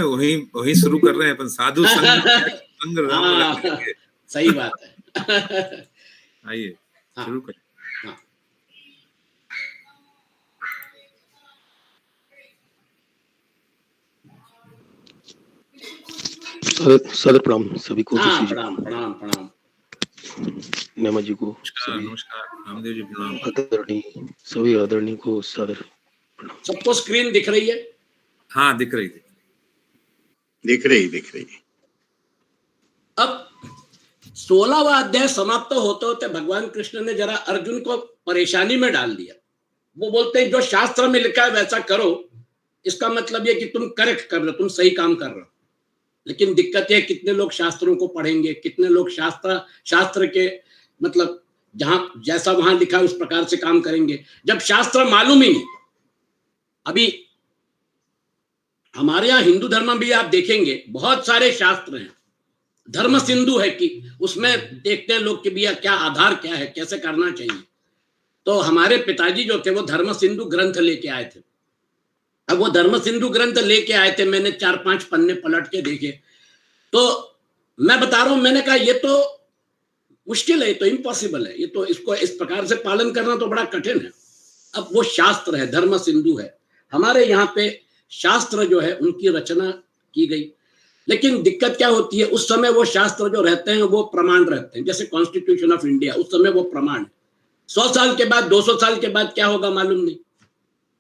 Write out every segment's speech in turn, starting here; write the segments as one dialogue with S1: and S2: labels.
S1: वही वही शुरू कर रहे हैं अपन, साधु संग
S2: हाँ, सही बात है।
S1: आइए शुरू करें।
S2: हाँ।
S3: सदर प्रणाम सभी को।
S2: हाँ, प्रणाम प्रणाम प्रणाम।
S3: नमा जी को,
S1: नमस्कार रामदेव जी प्रणाम।
S3: आदरणीय सभी आदरणीय को सादर प्रणाम।
S2: सबको स्क्रीन दिख रही है?
S1: हाँ दिख रही थी,
S4: दिख रही।
S2: अब 16वां अध्याय समाप्त होते होते भगवान कृष्ण ने जरा अर्जुन को परेशानी में डाल दिया। वो बोलते हैं जो शास्त्र में लिखा है वैसा करो, इसका मतलब ये कि तुम करेक्ट कर रहे हो, तुम सही काम कर रहे हो। लेकिन दिक्कत है कितने लोग शास्त्रों को पढ़ेंगे, कितने लोग शास्त्र के मतलब जहां जैसा वहां लिखा है उस प्रकार से काम करेंगे, जब शास्त्र मालूम ही नहीं। अभी हमारे यहाँ हिंदू धर्म में भी आप देखेंगे बहुत सारे शास्त्र हैं, धर्म सिंधु है कि उसमें देखते हैं लोग कि भैया क्या आधार क्या है, कैसे करना चाहिए। तो हमारे पिताजी जो थे वो धर्म सिंधु ग्रंथ लेके आए थे। अब वो धर्म सिंधु ग्रंथ लेके आए थे, मैंने 4-5 पन्ने पलट के देखे तो मैं बता रहा हूं, मैंने कहा ये तो मुश्किल है, ये तो इम्पॉसिबल है, ये तो इसको इस प्रकार से पालन करना तो बड़ा कठिन है। अब वो शास्त्र है, धर्म सिंधु है, हमारे यहाँ पे शास्त्र जो है उनकी रचना की गई। लेकिन दिक्कत क्या होती है, उस समय वो शास्त्र जो रहते हैं वो प्रमाण रहते हैं। जैसे कॉन्स्टिट्यूशन ऑफ इंडिया उस समय वो प्रमाण है, 100 साल के बाद 200 साल के बाद क्या होगा मालूम नहीं।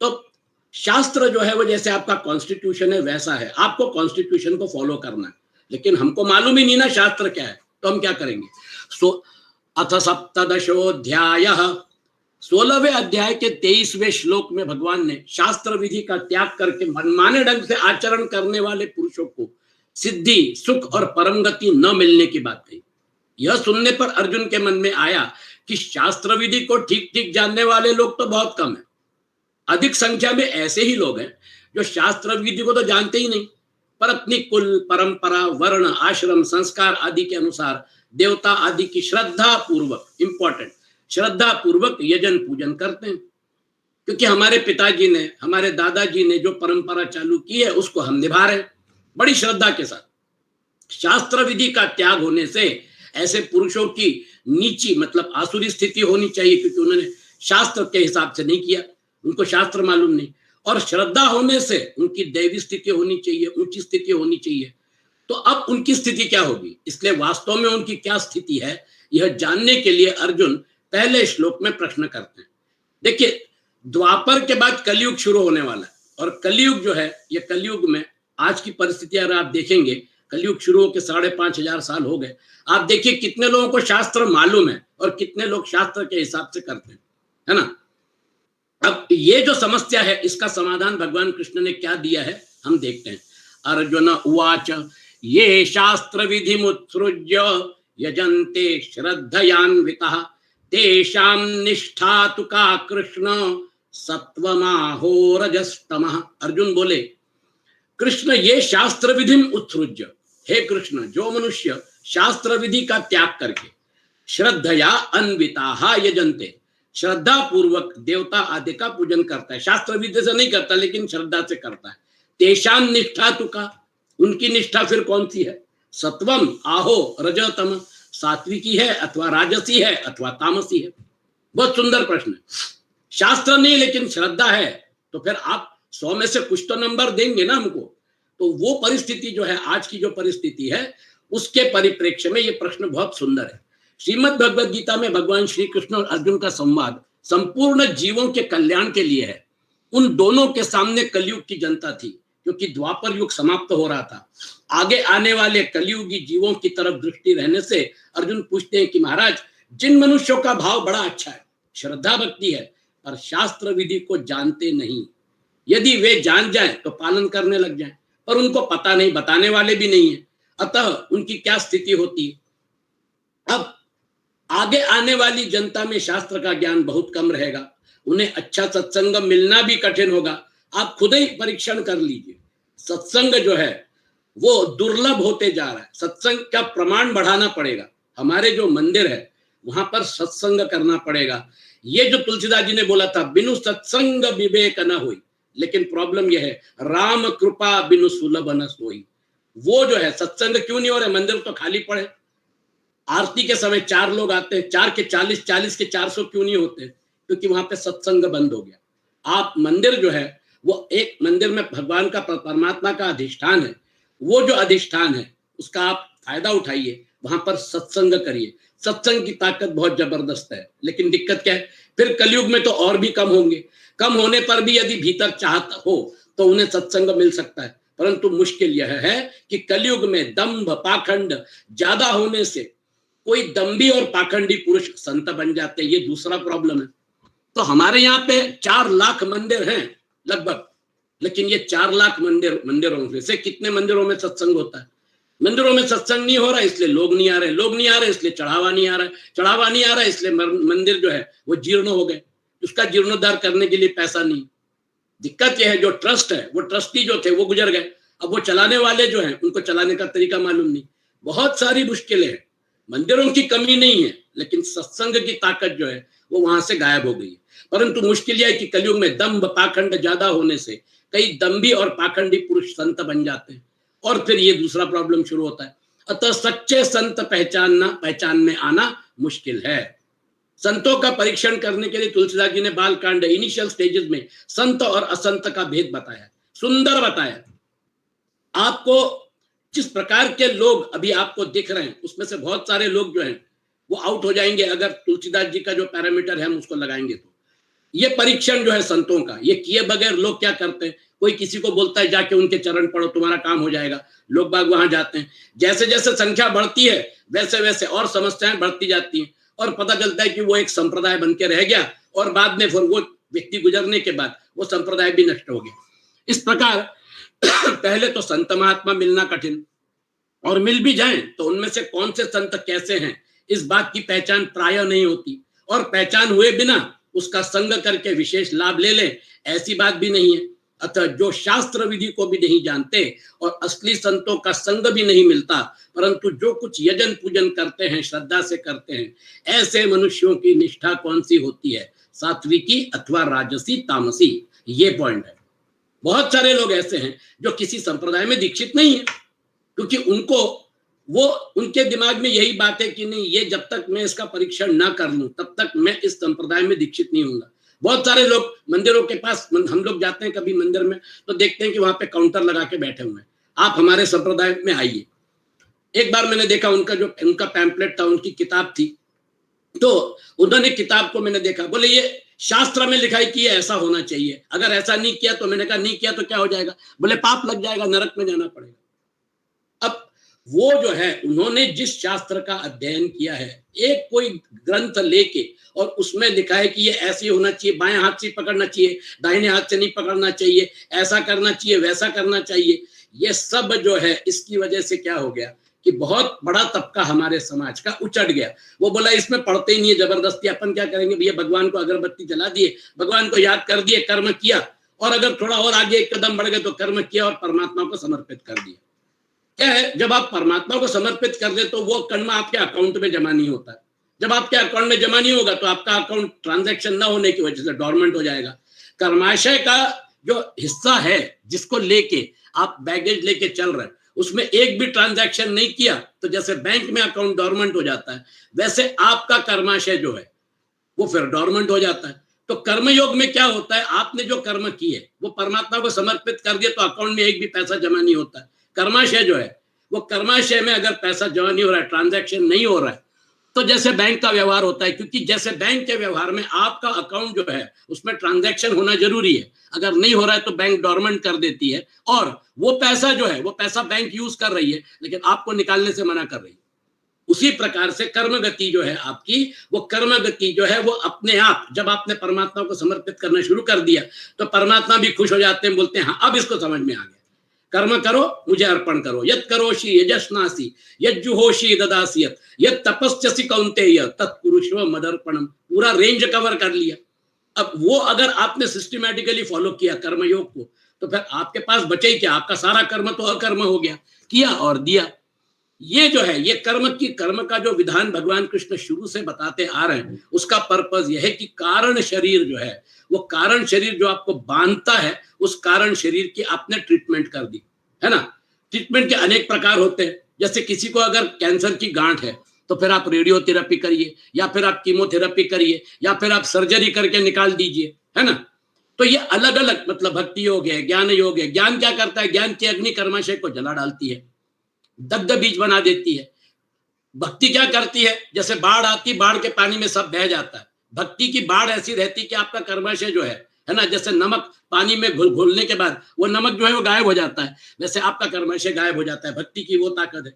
S2: तो शास्त्र जो है वो जैसे आपका कॉन्स्टिट्यूशन है वैसा है, आपको कॉन्स्टिट्यूशन को फॉलो करना है। लेकिन हमको मालूम ही नहीं ना शास्त्र क्या है, तो हम क्या करेंगे। अथ सप्तदशोऽध्याय, 16वें अध्याय के 23वें श्लोक में भगवान ने शास्त्र विधि का त्याग करके मनमाने ढंग से आचरण करने वाले पुरुषों को सिद्धि, सुख और परम गति न मिलने की बात कही। यह सुनने पर अर्जुन के मन में आया कि शास्त्र विधि को ठीक ठीक जानने वाले लोग तो बहुत कम है, अधिक संख्या में ऐसे ही लोग हैं जो शास्त्र विधि को तो जानते ही नहीं, पर अपनी कुल परंपरा, वर्ण, आश्रम, संस्कार आदि के अनुसार देवता आदि की श्रद्धा पूर्वक, इंपॉर्टेंट, श्रद्धा पूर्वक यजन पूजन करते हैं। क्योंकि हमारे पिताजी ने, हमारे दादाजी ने जो परंपरा चालू की है उसको हम निभा रहे हैं बड़ी श्रद्धा के साथ। शास्त्र विधि का त्याग होने से ऐसे पुरुषों की नीची मतलब आसुरी स्थिति होनी चाहिए, क्योंकि उन्होंने शास्त्र के हिसाब से नहीं किया, उनको शास्त्र मालूम नहीं। और श्रद्धा होने से उनकी दैवी स्थिति होनी चाहिए, ऊंची स्थिति होनी चाहिए। तो अब उनकी स्थिति क्या होगी, इसलिए वास्तव में उनकी क्या स्थिति है यह जानने के लिए अर्जुन पहले श्लोक में प्रश्न करते हैं। देखिए, द्वापर के बाद कलयुग शुरू होने वाला है, और कलयुग जो है, ये कलयुग में आज की परिस्थिति अगर आप देखेंगे, कलयुग शुरू होकर 5,500 साल हो गए। आप देखिए कितने लोगों को शास्त्र मालूम है और कितने लोग शास्त्र के हिसाब से करते हैं, है ना। अब ये जो समस्या है इसका समाधान भगवान कृष्ण ने क्या दिया है हम देखते हैं। अर्जुन उवाच ये शास्त्र विधि मुत्सृज्य यजन्ते श्रद्धयान्वितः तेषां निष्ठा तु का कृष्ण सत्वमाहो रजस्तमः। अर्जुन बोले, कृष्ण ये शास्त्र विधि उत्सृज्य, हे कृष्ण जो मनुष्य शास्त्र विधि का त्याग करके श्रद्धया अन्विता यजन्ते, श्रद्धा पूर्वक देवता आदि का पूजन करता है, शास्त्र विधि से नहीं करता लेकिन श्रद्धा से करता है, तेषां निष्ठा तु का, उनकी निष्ठा फिर कौन सी है, सत्वम आहो रजतम, सात्विकी है अथवा राजसी है अथवा तामसी है। बहुत सुंदर प्रश्न है। शास्त्र नहीं लेकिन श्रद्धा है, तो फिर आप 100 में से कुछ तो नंबर देंगे ना हमको। तो वो परिस्थिति जो है, आज की जो परिस्थिति है उसके परिप्रेक्ष्य में ये प्रश्न बहुत सुंदर है। श्रीमद् भगवद गीता में भगवान श्री कृष्ण और अर्जुन का संवाद संपूर्ण जीवों के कल्याण के लिए है। उन दोनों के सामने कलयुग की जनता थी, क्योंकि द्वापर युग समाप्त हो रहा था। आगे आने वाले कलयुगी जीवों की तरफ दृष्टि रहने से अर्जुन पूछते हैं कि महाराज, जिन मनुष्यों का भाव बड़ा अच्छा है, श्रद्धा भक्ति है, पर शास्त्र विधि को जानते नहीं, यदि वे जान जाएं तो पालन करने लग जाएं, पर उनको पता नहीं, बताने वाले भी नहीं है, अतः उनकी क्या स्थिति होती है। अब आगे आने वाली जनता में शास्त्र का ज्ञान बहुत कम रहेगा, उन्हें अच्छा सत्संग मिलना भी कठिन होगा। आप खुद ही परीक्षण कर लीजिए, सत्संग जो है वो दुर्लभ होते जा रहा है। सत्संग का प्रमाण बढ़ाना पड़ेगा। हमारे जो मंदिर है वहां पर सत्संग करना पड़ेगा। ये जो तुलसीदास जी ने बोला था, बिनु सत्संग विवेक न हुई, लेकिन प्रॉब्लम यह है राम कृपा बिनु सुलभ न सोई। वो जो है सत्संग क्यों नहीं हो रहे, मंदिर तो खाली पड़े, आरती के समय 4 लोग आते हैं, 4 के 40, 40 के 400 क्यों नहीं होते? क्योंकि वहां पे सत्संग बंद हो गया। आप मंदिर जो है वो एक मंदिर में भगवान का परमात्मा का अधिष्ठान है, वो जो अधिष्ठान है उसका आप फायदा उठाइए, वहां पर सत्संग करिए। सत्संग की ताकत बहुत जबरदस्त है, लेकिन दिक्कत क्या है, फिर कलयुग में तो और भी कम होंगे। कम होने पर भी यदि भीतर चाहत हो तो उन्हें सत्संग मिल सकता है, परंतु मुश्किल यह है कि कलयुग में दंभ पाखंड ज्यादा होने से कोई दंभी और पाखंडी पुरुष संत बन जाते हैं, ये दूसरा प्रॉब्लम है। तो हमारे यहाँ पे 4 लाख मंदिर हैं लगभग, लेकिन ये 4 लाख मंदिरों में से कितने मंदिरों में सत्संग होता है? मंदिरों में सत्संग नहीं हो रहा इसलिए लोग नहीं आ रहे, लोग नहीं आ रहे इसलिए चढ़ावा नहीं आ रहा है, चढ़ावा नहीं आ रहा इसलिए मंदिर जो है वो जीर्ण हो गए, उसका जीर्णोद्धार करने के लिए पैसा नहीं। दिक्कत यह है जो ट्रस्ट है, वो ट्रस्टी जो थे वो गुजर गए, अब वो चलाने वाले जो हैं उनको चलाने का तरीका मालूम नहीं। बहुत सारी मुश्किलें हैं। मंदिरों की कमी नहीं है, लेकिन सत्संग की ताकत जो है वो वहां से गायब हो गई है। परंतु मुश्किल यह है कि कलयुग में दंभ पाखंड ज्यादा होने से कई दंभी और पाखंडी पुरुष संत बन जाते हैं, और फिर ये दूसरा प्रॉब्लम शुरू होता है। अतः सच्चे संत पहचानने आना मुश्किल है। संतों का परीक्षण करने के लिए तुलसीदास जी ने बालकांड इनिशियल स्टेजेस में संत और असंत का भेद बताया, सुंदर बताया। आपको जिस प्रकार के लोग अभी आपको दिख रहे हैं उसमें से बहुत सारे लोग जो हैं वो आउट हो जाएंगे अगर तुलसीदास जी का जो पैरामीटर है हम उसको लगाएंगे तो। ये परीक्षण जो है संतों का, ये किए बगैर लोग क्या करते हैं, कोई किसी को बोलता है जाके उनके चरण पढ़ो तुम्हारा काम हो जाएगा, लोग बाग वहां जाते हैं। जैसे जैसे संख्या बढ़ती है वैसे वैसे और समस्याएं बढ़ती जाती हैं, और पता चलता है कि वो एक संप्रदाय बन के रह गया, और बाद में फिर वो व्यक्ति गुजरने के बाद वो संप्रदाय भी नष्ट हो गया। इस प्रकार पहले तो संत महात्मा मिलना कठिन, और मिल भी जाएं तो उनमें से कौन से संत कैसे हैं इस बात की पहचान प्राय नहीं होती, और पहचान हुए बिना उसका संग करके विशेष लाभ ले लें ऐसी बात भी नहीं है। अतः जो शास्त्र विधि को भी नहीं जानते और असली संतों का संग भी नहीं मिलता, परंतु जो कुछ यजन पूजन करते हैं श्रद्धा से करते हैं, ऐसे मनुष्यों की निष्ठा कौन सी होती है, सात्विकी अथवा राजसी तामसी, ये पॉइंट है। बहुत सारे लोग ऐसे हैं जो किसी संप्रदाय में दीक्षित नहीं है, क्योंकि उनके दिमाग में यही बात है कि नहीं, ये जब तक मैं इसका परीक्षण ना कर लूं तब तक मैं इस संप्रदाय में दीक्षित नहीं होऊंगा। बहुत सारे लोग मंदिरों के पास, हम लोग जाते हैं कभी मंदिर में तो देखते हैं कि वहां पे काउंटर लगा के बैठे हुए हैं, आप हमारे संप्रदाय में आइए। एक बार मैंने देखा उनका पैम्पलेट था, उनकी किताब थी, तो उन्होंने किताब को मैंने देखा, बोले ये शास्त्र में लिखा है कि ये ऐसा होना चाहिए, अगर ऐसा नहीं किया तो मैंने कहा नहीं किया तो क्या हो जाएगा, बोले पाप लग जाएगा, नरक में जाना पड़ेगा। अब वो जो है उन्होंने जिस शास्त्र का अध्ययन किया है, एक कोई ग्रंथ लेके और उसमें लिखा है कि ये ऐसे होना चाहिए, बाएं हाथ से पकड़ना चाहिए, दाहिने हाथ से नहीं पकड़ना चाहिए, ऐसा करना चाहिए, वैसा करना चाहिए, ये सब जो है इसकी वजह से क्या हो गया कि बहुत बड़ा तबका हमारे समाज का उचट गया। वो बोला इसमें पढ़ते ही नहीं है, जबरदस्ती अपन क्या करेंगे भैया, भगवान को अगरबत्ती जला दिए, भगवान को याद कर दिए, कर्म किया, और अगर थोड़ा और आगे एक कदम बढ़ गए तो कर्म किया और परमात्मा को समर्पित कर दिया। क्या है, जब आप परमात्मा को समर्पित कर दे तो वो कर्म आपके अकाउंट में जमा नहीं होता है। जब आपके अकाउंट में जमा नहीं होगा तो आपका अकाउंट ट्रांजैक्शन ना होने की वजह से डोरमेंट हो जाएगा। कर्माशय का जो हिस्सा है जिसको लेके आप बैगेज लेके चल रहे हैं, उसमें एक भी ट्रांजैक्शन नहीं किया तो जैसे बैंक में अकाउंट डोरमेंट हो जाता है, वैसे आपका कर्माशय जो है वो फिर डोरमेंट हो जाता है। तो कर्मयोग में क्या होता है, आपने जो कर्म किए वो परमात्मा को समर्पित कर दिया तो अकाउंट में एक भी पैसा जमा नहीं होता है। कर्माशय जो है वो कर्माशय में अगर पैसा जमा नहीं हो रहा है, ट्रांजैक्शन नहीं हो रहा है, तो जैसे बैंक का व्यवहार होता है, क्योंकि जैसे बैंक के व्यवहार में आपका अकाउंट जो है उसमें ट्रांजैक्शन होना जरूरी है, अगर नहीं हो रहा है तो बैंक डोरमेंट कर देती है, और वो पैसा जो है वो पैसा बैंक यूज कर रही है लेकिन आपको निकालने से मना कर रही है। उसी प्रकार से कर्म गति जो है आपकी, वो कर्म गति जो है वो अपने आप, जब आपने परमात्मा को समर्पित करना शुरू कर दिया तो परमात्मा भी खुश हो जाते हैं, बोलते हैं हाँ अब इसको समझ में आ गया, कर्म करो मुझे अर्पण करो, यत् करोषि यजस्नासि यज्जुहोषि ददासि यत् तपस्यसि कौन्तेय तत्कुरुष्व मदर्पणम, पूरा रेंज कवर कर लिया। अब वो अगर आपने सिस्टमैटिकली फॉलो किया कर्मयोग को तो फिर आपके पास बचे ही क्या, आपका सारा कर्म तो अकर्म हो गया, किया और दिया। ये जो है, ये कर्म का जो विधान भगवान कृष्ण शुरू से बताते आ रहे हैं, उसका पर्पज यह है कि कारण शरीर जो है, वो कारण शरीर जो आपको बांधता है, उस कारण शरीर की आपने ट्रीटमेंट कर दी है ना। ट्रीटमेंट के अनेक प्रकार होते हैं। जैसे किसी को अगर कैंसर की गांठ है तो फिर आप रेडियोथेरेपी करिए, या फिर आप कीमोथेरेपी करिए, या फिर आप सर्जरी करके निकाल दीजिए, है ना। तो ये अलग अलग मतलब भक्ति योग है, ज्ञान योग है। ज्ञान क्या करता है? ज्ञान की अग्नि कर्माशय को जला डालती है, दग्ध बीज बना देती है। भक्ति क्या करती है? जैसे बाढ़ आती, बाढ़ के पानी में सब बह जाता है। भक्ति की बाढ़ ऐसी रहती कि आपका कर्माशय जो है ना, जैसे नमक पानी में घुलने के बाद वो नमक जो है वो गायब हो जाता है, वैसे आपका कर्माशय गायब हो जाता है। भक्ति की वो ताकत है।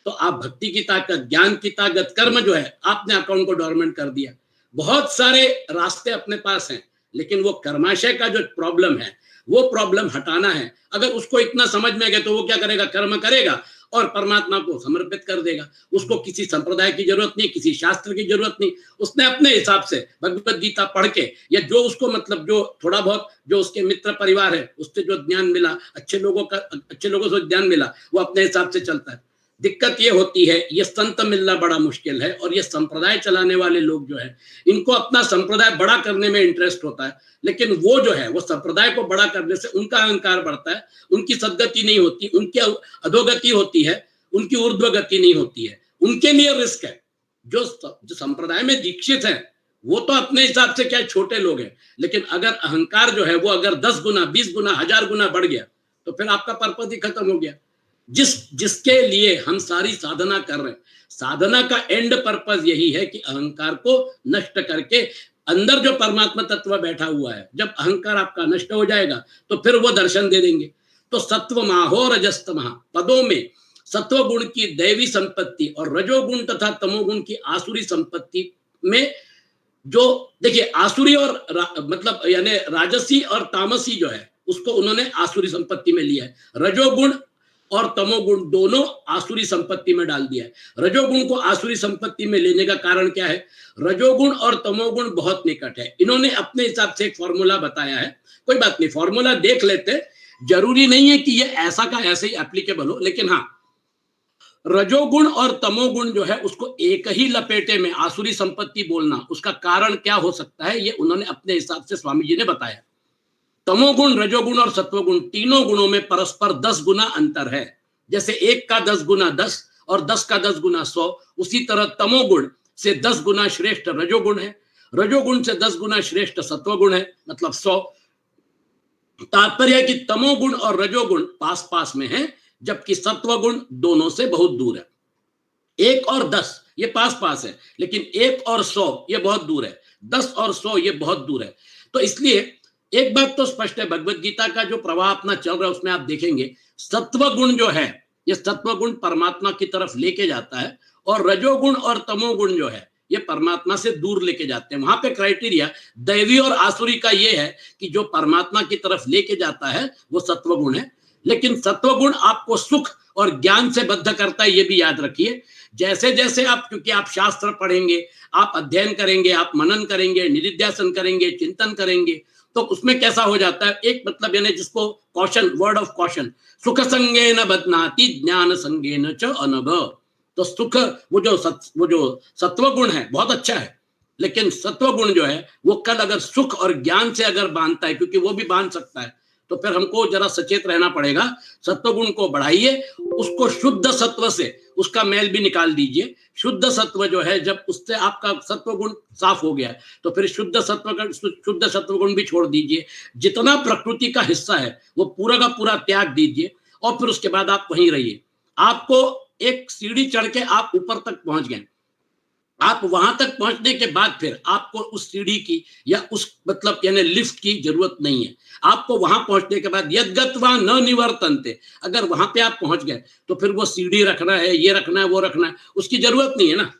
S2: तो आप भक्ति की ताकत, ज्ञान की ताकत, कर्म जो है, आपने अकाउंट को डोरमेंट कर दिया। बहुत सारे रास्ते अपने पास हैं, लेकिन वो कर्माशय का जो प्रॉब्लम है, वो प्रॉब्लम हटाना है। अगर उसको इतना समझ में गया तो वो क्या करेगा? कर्म करेगा और परमात्मा को समर्पित कर देगा। उसको किसी संप्रदाय की जरूरत नहीं, किसी शास्त्र की जरूरत नहीं। उसने अपने हिसाब से भगवत गीता पढ़ के, या जो उसको मतलब जो थोड़ा बहुत जो उसके मित्र परिवार है उससे जो ज्ञान मिला, अच्छे लोगों से ज्ञान मिला, वो अपने हिसाब से चलता है। दिक्कत ये होती है, ये संत मिलना बड़ा मुश्किल है, और ये संप्रदाय चलाने वाले लोग जो है, इनको अपना संप्रदाय बड़ा करने में इंटरेस्ट होता है, लेकिन वो जो है, वो संप्रदाय को बड़ा करने से उनका अहंकार बढ़ता है, उनकी सद्गति नहीं होती, उनकी अधोगति होती है, उनकी ऊर्ध्वगति नहीं होती है। उनके लिए रिस्क है। जो संप्रदाय में दीक्षित है वो तो अपने हिसाब से क्या छोटे लोग हैं, लेकिन अगर अहंकार जो है वो अगर 10 गुना, 20 गुना, 1000 गुना बढ़ गया तो फिर आपका पर्पस ही खत्म हो गया। जिसके लिए हम सारी साधना कर रहे हैं, साधना का एंड पर्पस यही है कि अहंकार को नष्ट करके अंदर जो परमात्मा तत्व बैठा हुआ है, जब अहंकार आपका नष्ट हो जाएगा तो फिर वो दर्शन दे देंगे। तो सत्व माहो रजस्तमः पदों में सत्व गुण की दैवी संपत्ति और रजोगुण तथा तमोगुण की आसुरी संपत्ति में, जो देखिए आसुरी और मतलब यानी राजसी और तामसी जो है, उसको उन्होंने आसुरी संपत्ति में लिया है। रजोगुण और तमोगुण दोनों आसुरी संपत्ति में डाल दिया है। रजोगुण को आसुरी संपत्ति में लेने का कारण क्या है? रजोगुण और तमोगुण बहुत निकट है। इन्होंने अपने हिसाब से एक फॉर्मूला बताया है, कोई बात नहीं, फॉर्मूला देख लेते। जरूरी नहीं है कि ये ऐसा का ऐसे ही एप्लीकेबल हो, लेकिन हाँ, रजोगुण और तमोगुण जो है उसको एक ही लपेटे में आसुरी संपत्ति बोलना, उसका कारण क्या हो सकता है, ये उन्होंने अपने हिसाब से स्वामी जी ने बताया। तमोगुण, रजोगुण और सत्वगुण तीनों गुणों में परस्पर 10 गुना अंतर है। जैसे 1 का 10 गुना 10 और 10 का 10 गुना 100, उसी तरह तमोगुण से 10 गुना श्रेष्ठ रजोगुण है, रजोगुण से 10 गुना श्रेष्ठ सत्वगुण है, मतलब 100। तात्पर्य है कि तमोगुण और रजोगुण पास पास में है, जबकि सत्वगुण दोनों से बहुत दूर है। 1 और 10 ये पास पास है, लेकिन 1 और 100 ये बहुत दूर है, 10 और 100 ये बहुत दूर है। तो इसलिए एक बात तो स्पष्ट है, भगवत गीता का जो प्रवाह अपना चल रहा है उसमें आप देखेंगे सत्वगुण जो है, ये सत्वगुण परमात्मा की तरफ लेके जाता है, और रजोगुण और तमोगुण जो है ये परमात्मा से दूर लेके जाते हैं। वहां पे क्राइटेरिया दैवी और आसुरी का ये है कि जो परमात्मा की तरफ लेके जाता है वो सत्वगुण है, लेकिन सत्वगुण आपको सुख और ज्ञान से बद्ध करता है, ये भी याद रखिए। जैसे जैसे आप, क्योंकि आप शास्त्र पढ़ेंगे, आप अध्ययन करेंगे, आप मनन करेंगे, निधिध्यासन करेंगे, चिंतन करेंगे, तो उसमें कैसा हो जाता है, एक मतलब यानी जिसको कॉशन, वर्ड ऑफ कॉशन, सुख संगेन बध्नाति ज्ञान संगेन च अनघ। तो सुख, वो जो सत्वगुण है बहुत अच्छा है, लेकिन सत्वगुण जो है वो कल अगर सुख और ज्ञान से अगर बांधता है, क्योंकि वो भी बांध सकता है, तो फिर हमको जरा सचेत रहना पड़ेगा। सत्वगुण को बढ़ाइए, उसको शुद्ध सत्व से उसका मैल भी निकाल दीजिए। शुद्ध सत्व जो है, जब उससे आपका सत्वगुण साफ हो गया तो फिर शुद्ध सत्वगुण भी छोड़ दीजिए। जितना प्रकृति का हिस्सा है वो पूरा का पूरा त्याग दीजिए, और फिर उसके बाद आप वहीं रहिए। आपको एक सीढ़ी चढ़ के आप ऊपर तक पहुंच गए, आप वहां तक पहुंचने के बाद फिर आपको उस सीढ़ी की या उस मतलब यानी लिफ्ट की जरूरत नहीं है। आपको वहां पहुंचने के बाद यद्गत्वा न निवर्तन्ते, अगर वहां पे आप पहुंच गए तो फिर वो सीढ़ी रखना है, ये रखना है, वो रखना है, उसकी जरूरत नहीं है ना।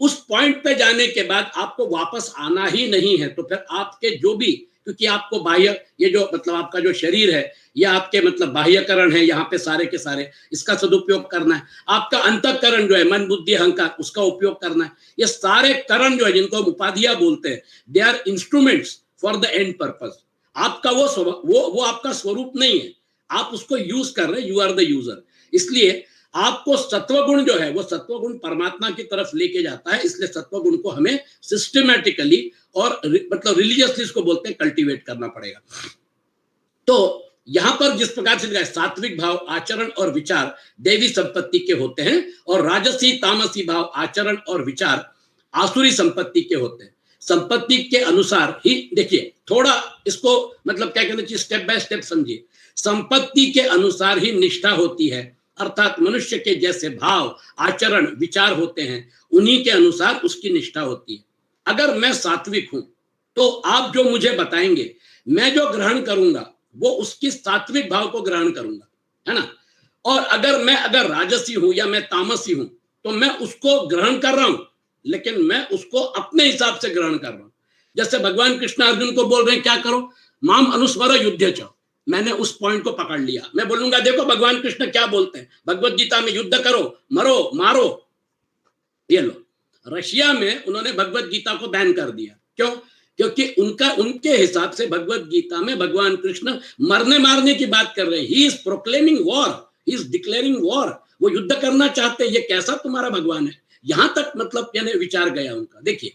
S2: उस पॉइंट पे जाने के बाद आपको वापस आना ही नहीं है। तो फिर आपके जो भी, क्योंकि आपको बाह्य, ये जो मतलब आपका जो शरीर है, या आपके मतलब बाह्यकरण है, यहाँ पे सारे के सारे, इसका सदुपयोग करना है। आपका अंतःकरण जो है, मन बुद्धि अहंकार, उसका उपयोग करना है। ये सारे करण जो है, जिनको हम उपाधियां बोलते हैं, they are instruments for the end purpose. आपका वो आपका स्वरूप नहीं है, आप उसको यूज कर रहे हैं, यू आर द यूजर। इसलिए आपको सत्वगुण जो है वो सत्वगुण परमात्मा की तरफ लेके जाता है, इसलिए सत्वगुण को हमें सिस्टमैटिकली और मतलब रिलीजियसली इसको बोलते हैं कल्टीवेट करना पड़ेगा। तो यहां पर जिस प्रकार से सात्विक भाव आचरण और विचार देवी संपत्ति के होते हैं और राजसी तामसी भाव आचरण और विचार आसुरी संपत्ति के होते हैं। संपत्ति के अनुसार ही देखिए, थोड़ा इसको मतलब क्या कहना चाहिए, स्टेप बाय स्टेप समझिए। संपत्ति के अनुसार ही निष्ठा होती है, अर्थात मनुष्य के जैसे भाव आचरण विचार होते हैं उन्हीं के अनुसार उसकी निष्ठा होती है। अगर मैं सात्विक हूं तो आप जो मुझे बताएंगे मैं जो ग्रहण करूंगा वो उसकी सात्विक भाव को ग्रहण करूंगा, है ना। और अगर राजसी हूं या मैं तामसी हूं तो मैं उसको ग्रहण कर रहा हूं, लेकिन मैं उसको अपने हिसाब से ग्रहण कर रहा हूं। जैसे भगवान कृष्ण अर्जुन को बोल रहे हैं क्या करो, माम अनुस्मर युद्ध च। मैंने उस पॉइंट को पकड़ लिया। मैं बोलूंगा देखो भगवान कृष्ण क्या बोलते हैं भगवत गीता में, युद्ध करो, मरो, मारो। ये लो, रशिया में उन्होंने भगवत गीता को बैन कर दिया। क्यों? क्योंकि उनके हिसाब से भगवत गीता में भगवान कृष्ण मरने मारने की बात कर रहे हैं। He is proclaiming war, he is declaring war. वो युद्ध करना चाहते हैं। ये कैसा तुम्हारा भगवान है? यहां तक मतलब यानी विचार गया उनका। देखिए,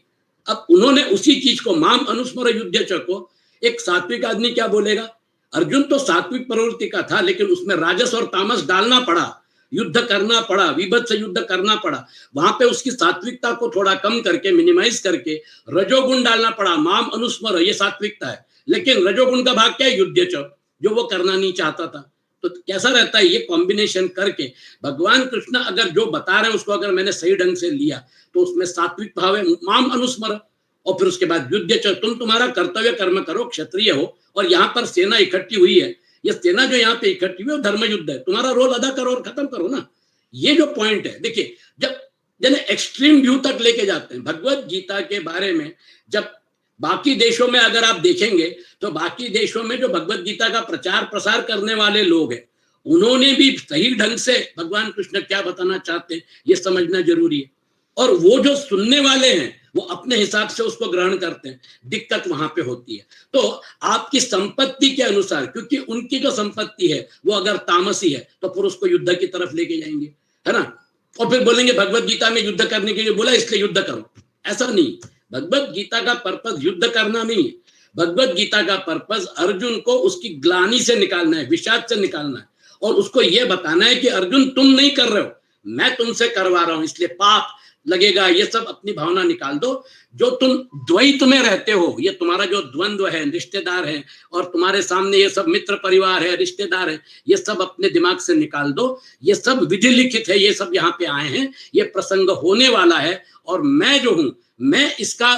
S2: अब उन्होंने उसी चीज को माम अनुस्मर युद्ध च को एक सात्विक आदमी क्या बोलेगा? अर्जुन तो सात्विक प्रवृत्ति का था, लेकिन उसमें राजस और तामस डालना पड़ा, युद्ध करना पड़ा, विभत्स युद्ध करना पड़ा। वहां पे उसकी सात्विकता को थोड़ा कम करके, मिनिमाइज करके रजोगुण डालना पड़ा। माम अनुस्मर, ये सात्विकता है, लेकिन रजोगुण का भाग क्या है? युद्ध च, जो वो करना नहीं चाहता था। तो कैसा रहता है? ये कॉम्बिनेशन करके भगवान कृष्ण अगर जो बता रहे हैं उसको अगर मैंने सही ढंग से लिया तो उसमें सात्विक भाव है, माम अनुस्मर। और फिर उसके बाद युद्ध च, तुम तुम्हारा कर्तव्य कर्म करो, क्षत्रिय हो, और यहाँ पर सेना इकट्ठी हुई है, ये सेना जो यहाँ पे इकट्ठी हुई है धर्म युद्ध है, तुम्हारा रोल अदा करो और खत्म करो ना। ये जो पॉइंट है, देखिए, जब एक्सट्रीम व्यू तक लेके जाते हैं भगवत गीता के बारे में। जब बाकी देशों में अगर आप देखेंगे तो बाकी देशों में जो भगवत गीता का प्रचार प्रसार करने वाले लोग हैं उन्होंने भी सही ढंग से भगवान कृष्ण क्या बताना चाहते हैं ये समझना जरूरी है। और वो जो सुनने वाले हैं वो अपने हिसाब से उसको ग्रहण करते हैं। दिक्कत वहां पे होती है। तो आपकी संपत्ति के अनुसार, क्योंकि उनकी जो संपत्ति है वो अगर तामसी है तो फिर उसको युद्ध की तरफ लेके जाएंगे, है ना। और फिर बोलेंगे भगवत गीता में युद्ध करने के लिए बोला इसलिए युद्ध करो। ऐसा नहीं, भगवत गीता का पर्पस युद्ध करना नहीं है। भगवत गीता का पर्पस अर्जुन को उसकी ग्लानि से निकालना है, विषाद से निकालना है, और उसको यह बताना है कि अर्जुन तुम नहीं कर रहे हो, मैं तुमसे करवा रहा हूं, इसलिए पाप लगेगा। ये सब अपनी भावना निकाल दो। जो तुम द्वैत में रहते हो, ये तुम्हारा जो द्वंद्व है, रिश्तेदार है, और तुम्हारे सामने ये सब मित्र परिवार है, रिश्तेदार है, ये सब अपने दिमाग से निकाल दो। ये सब विधि लिखित है, ये सब यहाँ पे आए हैं, ये प्रसंग होने वाला है, और मैं जो हूं मैं इसका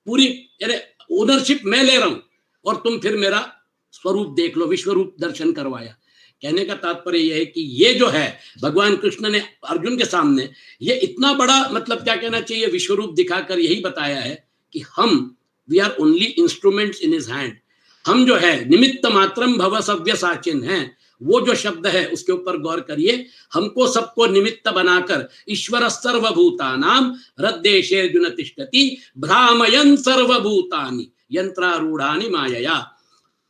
S2: पूरी ओनरशिप मैं ले रहा हूं, और तुम फिर मेरा स्वरूप देख लो। विश्वरूप दर्शन करवाया। कहने का तात्पर्य यह है कि ये जो है भगवान कृष्ण ने अर्जुन के सामने ये इतना बड़ा मतलब क्या कहना चाहिए विश्वरूप दिखाकर यही बताया है कि हम we are only instruments in his hand. हम जो है निमित्त मात्रम भव सव्य साचिन हैं। वो जो शब्द है उसके ऊपर गौर करिए। हमको सबको निमित्त बनाकर ईश्वर सर्वभूतानाम हृद्देशे अर्जुन तिष्ठति भ्रामयन् सर्वभूतानि यंत्रारूढ़ानि मायया।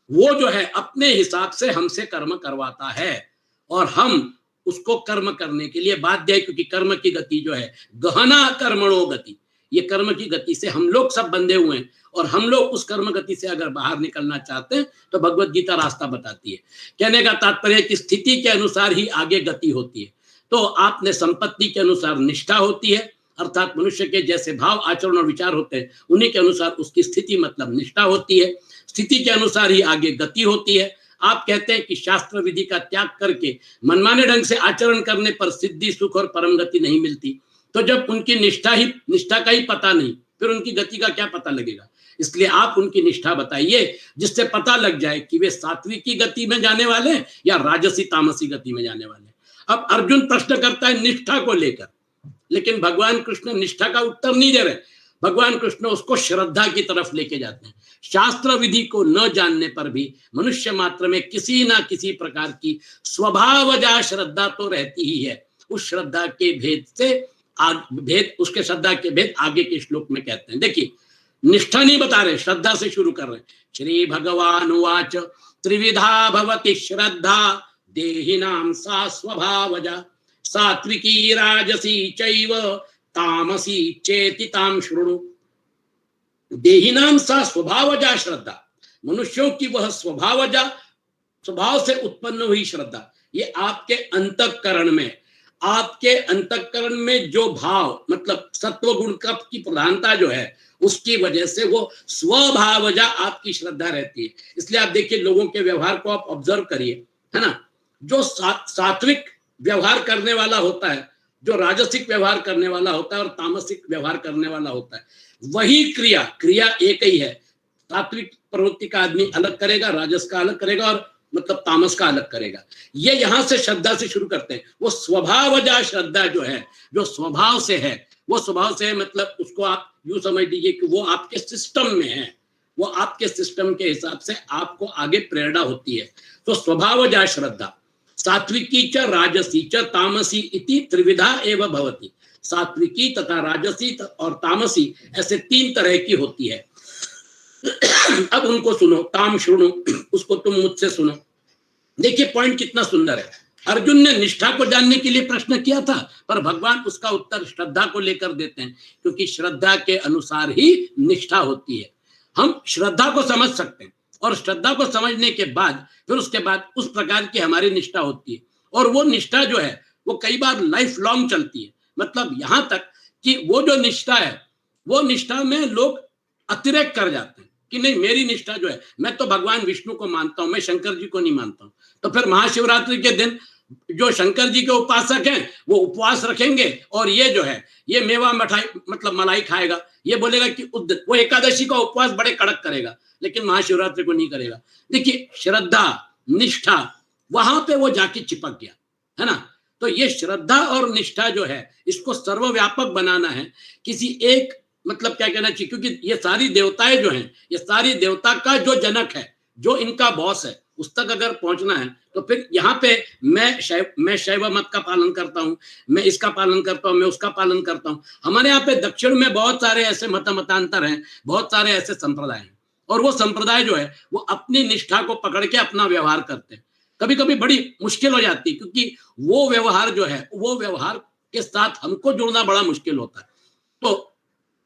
S2: वो जो है अपने हिसाब से हमसे कर्म करवाता है, और हम उसको कर्म करने के लिए बाध्य है, क्योंकि कर्म की गति जो है गहना कर्मणो गति, ये कर्म की गति से हम लोग सब बंधे हुए हैं, और हम लोग उस कर्म गति से अगर बाहर निकलना चाहते हैं तो भगवत गीता रास्ता बताती है। कहने का तात्पर्य है कि स्थिति के अनुसार ही आगे गति होती है। तो आपने संपत्ति के अनुसार निष्ठा होती है, अर्थात मनुष्य के जैसे भाव आचरण और विचार होते हैं उन्हीं के अनुसार उसकी स्थिति मतलब निष्ठा होती है। स्थिति के अनुसार ही आगे गति होती है। आप कहते हैं कि शास्त्र विधि का त्याग करके मनमाने ढंग से आचरण करने पर सिद्धि सुख और परम गति नहीं मिलती। तो जब उनकी निष्ठा का ही पता नहीं, फिर उनकी गति का क्या पता लगेगा? इसलिए आप उनकी निष्ठा बताइए जिससे पता लग जाए कि वे सात्विकी गति में जाने वाले या राजसी तामसी गति में जाने वाले। अब अर्जुन प्रश्न करता है निष्ठा को लेकर, लेकिन भगवान कृष्ण निष्ठा का उत्तर नहीं दे रहे। भगवान कृष्ण उसको श्रद्धा की तरफ लेके जाते हैं। शास्त्र विधि को न जानने पर भी मनुष्य मात्र में किसी ना किसी प्रकार की स्वभावजा श्रद्धा तो रहती ही है। उस श्रद्धा के भेद से उसके श्रद्धा के भेद आगे के श्लोक में कहते हैं। देखिए, निष्ठा नहीं बता रहे, श्रद्धा से शुरू कर रहे हैं। श्री भगवान उवाच त्रिविधा भवति श्रद्धा देहिनां सा स्वभावजा सात्विकी राजसी चैव तामसी चेति ताम शृणु। देहिनाम सा स्वभावजा श्रद्धा, मनुष्यों की वह स्वभावजा, स्वभाव से उत्पन्न हुई श्रद्धा। ये आपके अंतःकरण में, आपके अंतःकरण में जो भाव मतलब सत्व गुण का की प्रधानता जो है, उसकी वजह से वो स्वभावजा आपकी श्रद्धा रहती है। इसलिए आप देखिए लोगों के व्यवहार को आप ऑब्जर्व करिए, है ना। जो सात्विक व्यवहार करने वाला होता है, जो राजसिक व्यवहार करने वाला होता है और तामसिक व्यवहार करने वाला होता है, वही क्रिया एक ही है। सात्विक प्रवृत्ति का आदमी अलग करेगा, राजस का अलग करेगा और मतलब तामस का अलग करेगा। ये यहां से श्रद्धा से शुरू करते हैं। वो स्वभावजा श्रद्धा जो है, जो स्वभाव से है, वो स्वभाव से है मतलब उसको आप यूं समझ लीजिए कि वो आपके सिस्टम में है, वो आपके सिस्टम के हिसाब से आपको आगे प्रेरणा होती है। तो स्वभावजा श्रद्धा सात्विकी च राजसी च तामसी इति त्रिविधा एव भवति। सात्विकी तथा राजसी और तामसी ऐसे तीन तरह की होती है। अब उनको सुनो, ताम शृणु, उसको तुम मुझसे सुनो। देखिए पॉइंट कितना सुंदर है। अर्जुन ने निष्ठा को जानने के लिए प्रश्न किया था, पर भगवान उसका उत्तर श्रद्धा को लेकर देते हैं, क्योंकि श्रद्धा के अनुसार ही निष्ठा होती है। हम श्रद्धा को समझ सकते हैं और श्रद्धा को समझने के बाद फिर उसके बाद उस प्रकार की हमारी निष्ठा होती है। और वो निष्ठा जो है वो कई बार लाइफ लॉन्ग चलती है। मतलब यहां तक कि वो जो निष्ठा है, वो निष्ठा में लोग अतिरेक कर जाते हैं कि नहीं मेरी निष्ठा जो है, मैं तो भगवान विष्णु को मानता हूं, मैं शंकर जी को नहीं मानता हूं। तो फिर महाशिवरात्रि के दिन जो शंकर जी के उपासक हैं वो उपवास रखेंगे और ये जो है ये मेवा मिठाई मतलब मलाई खाएगा, ये बोलेगा कि वो एकादशी का उपवास बड़े कड़क करेगा लेकिन महाशिवरात्रि को नहीं करेगा। देखिए श्रद्धा निष्ठा वहां पे वो जाके चिपक गया, है ना। तो ये श्रद्धा और निष्ठा जो है इसको सर्वव्यापक बनाना है। किसी एक मतलब क्या कहना चाहिए, क्योंकि ये सारी देवताएं जो हैं, ये सारी देवता का जो जनक है, जो इनका बॉस है, उस तक अगर पहुंचना है तो फिर यहाँ पे मैं शैव मत का पालन करता हूँ, मैं इसका पालन करता हूँ, मैं उसका पालन करता हूँ। हमारे यहाँ पे दक्षिण में बहुत सारे ऐसे मतांतर हैं, बहुत सारे ऐसे संप्रदाय हैं, और वो संप्रदाय जो है वो अपनी निष्ठा को पकड़ के अपना व्यवहार करते हैं। कभी कभी बड़ी मुश्किल हो जाती है, क्योंकि वो व्यवहार जो है वो व्यवहार के साथ हमको जुड़ना बड़ा मुश्किल होता है। तो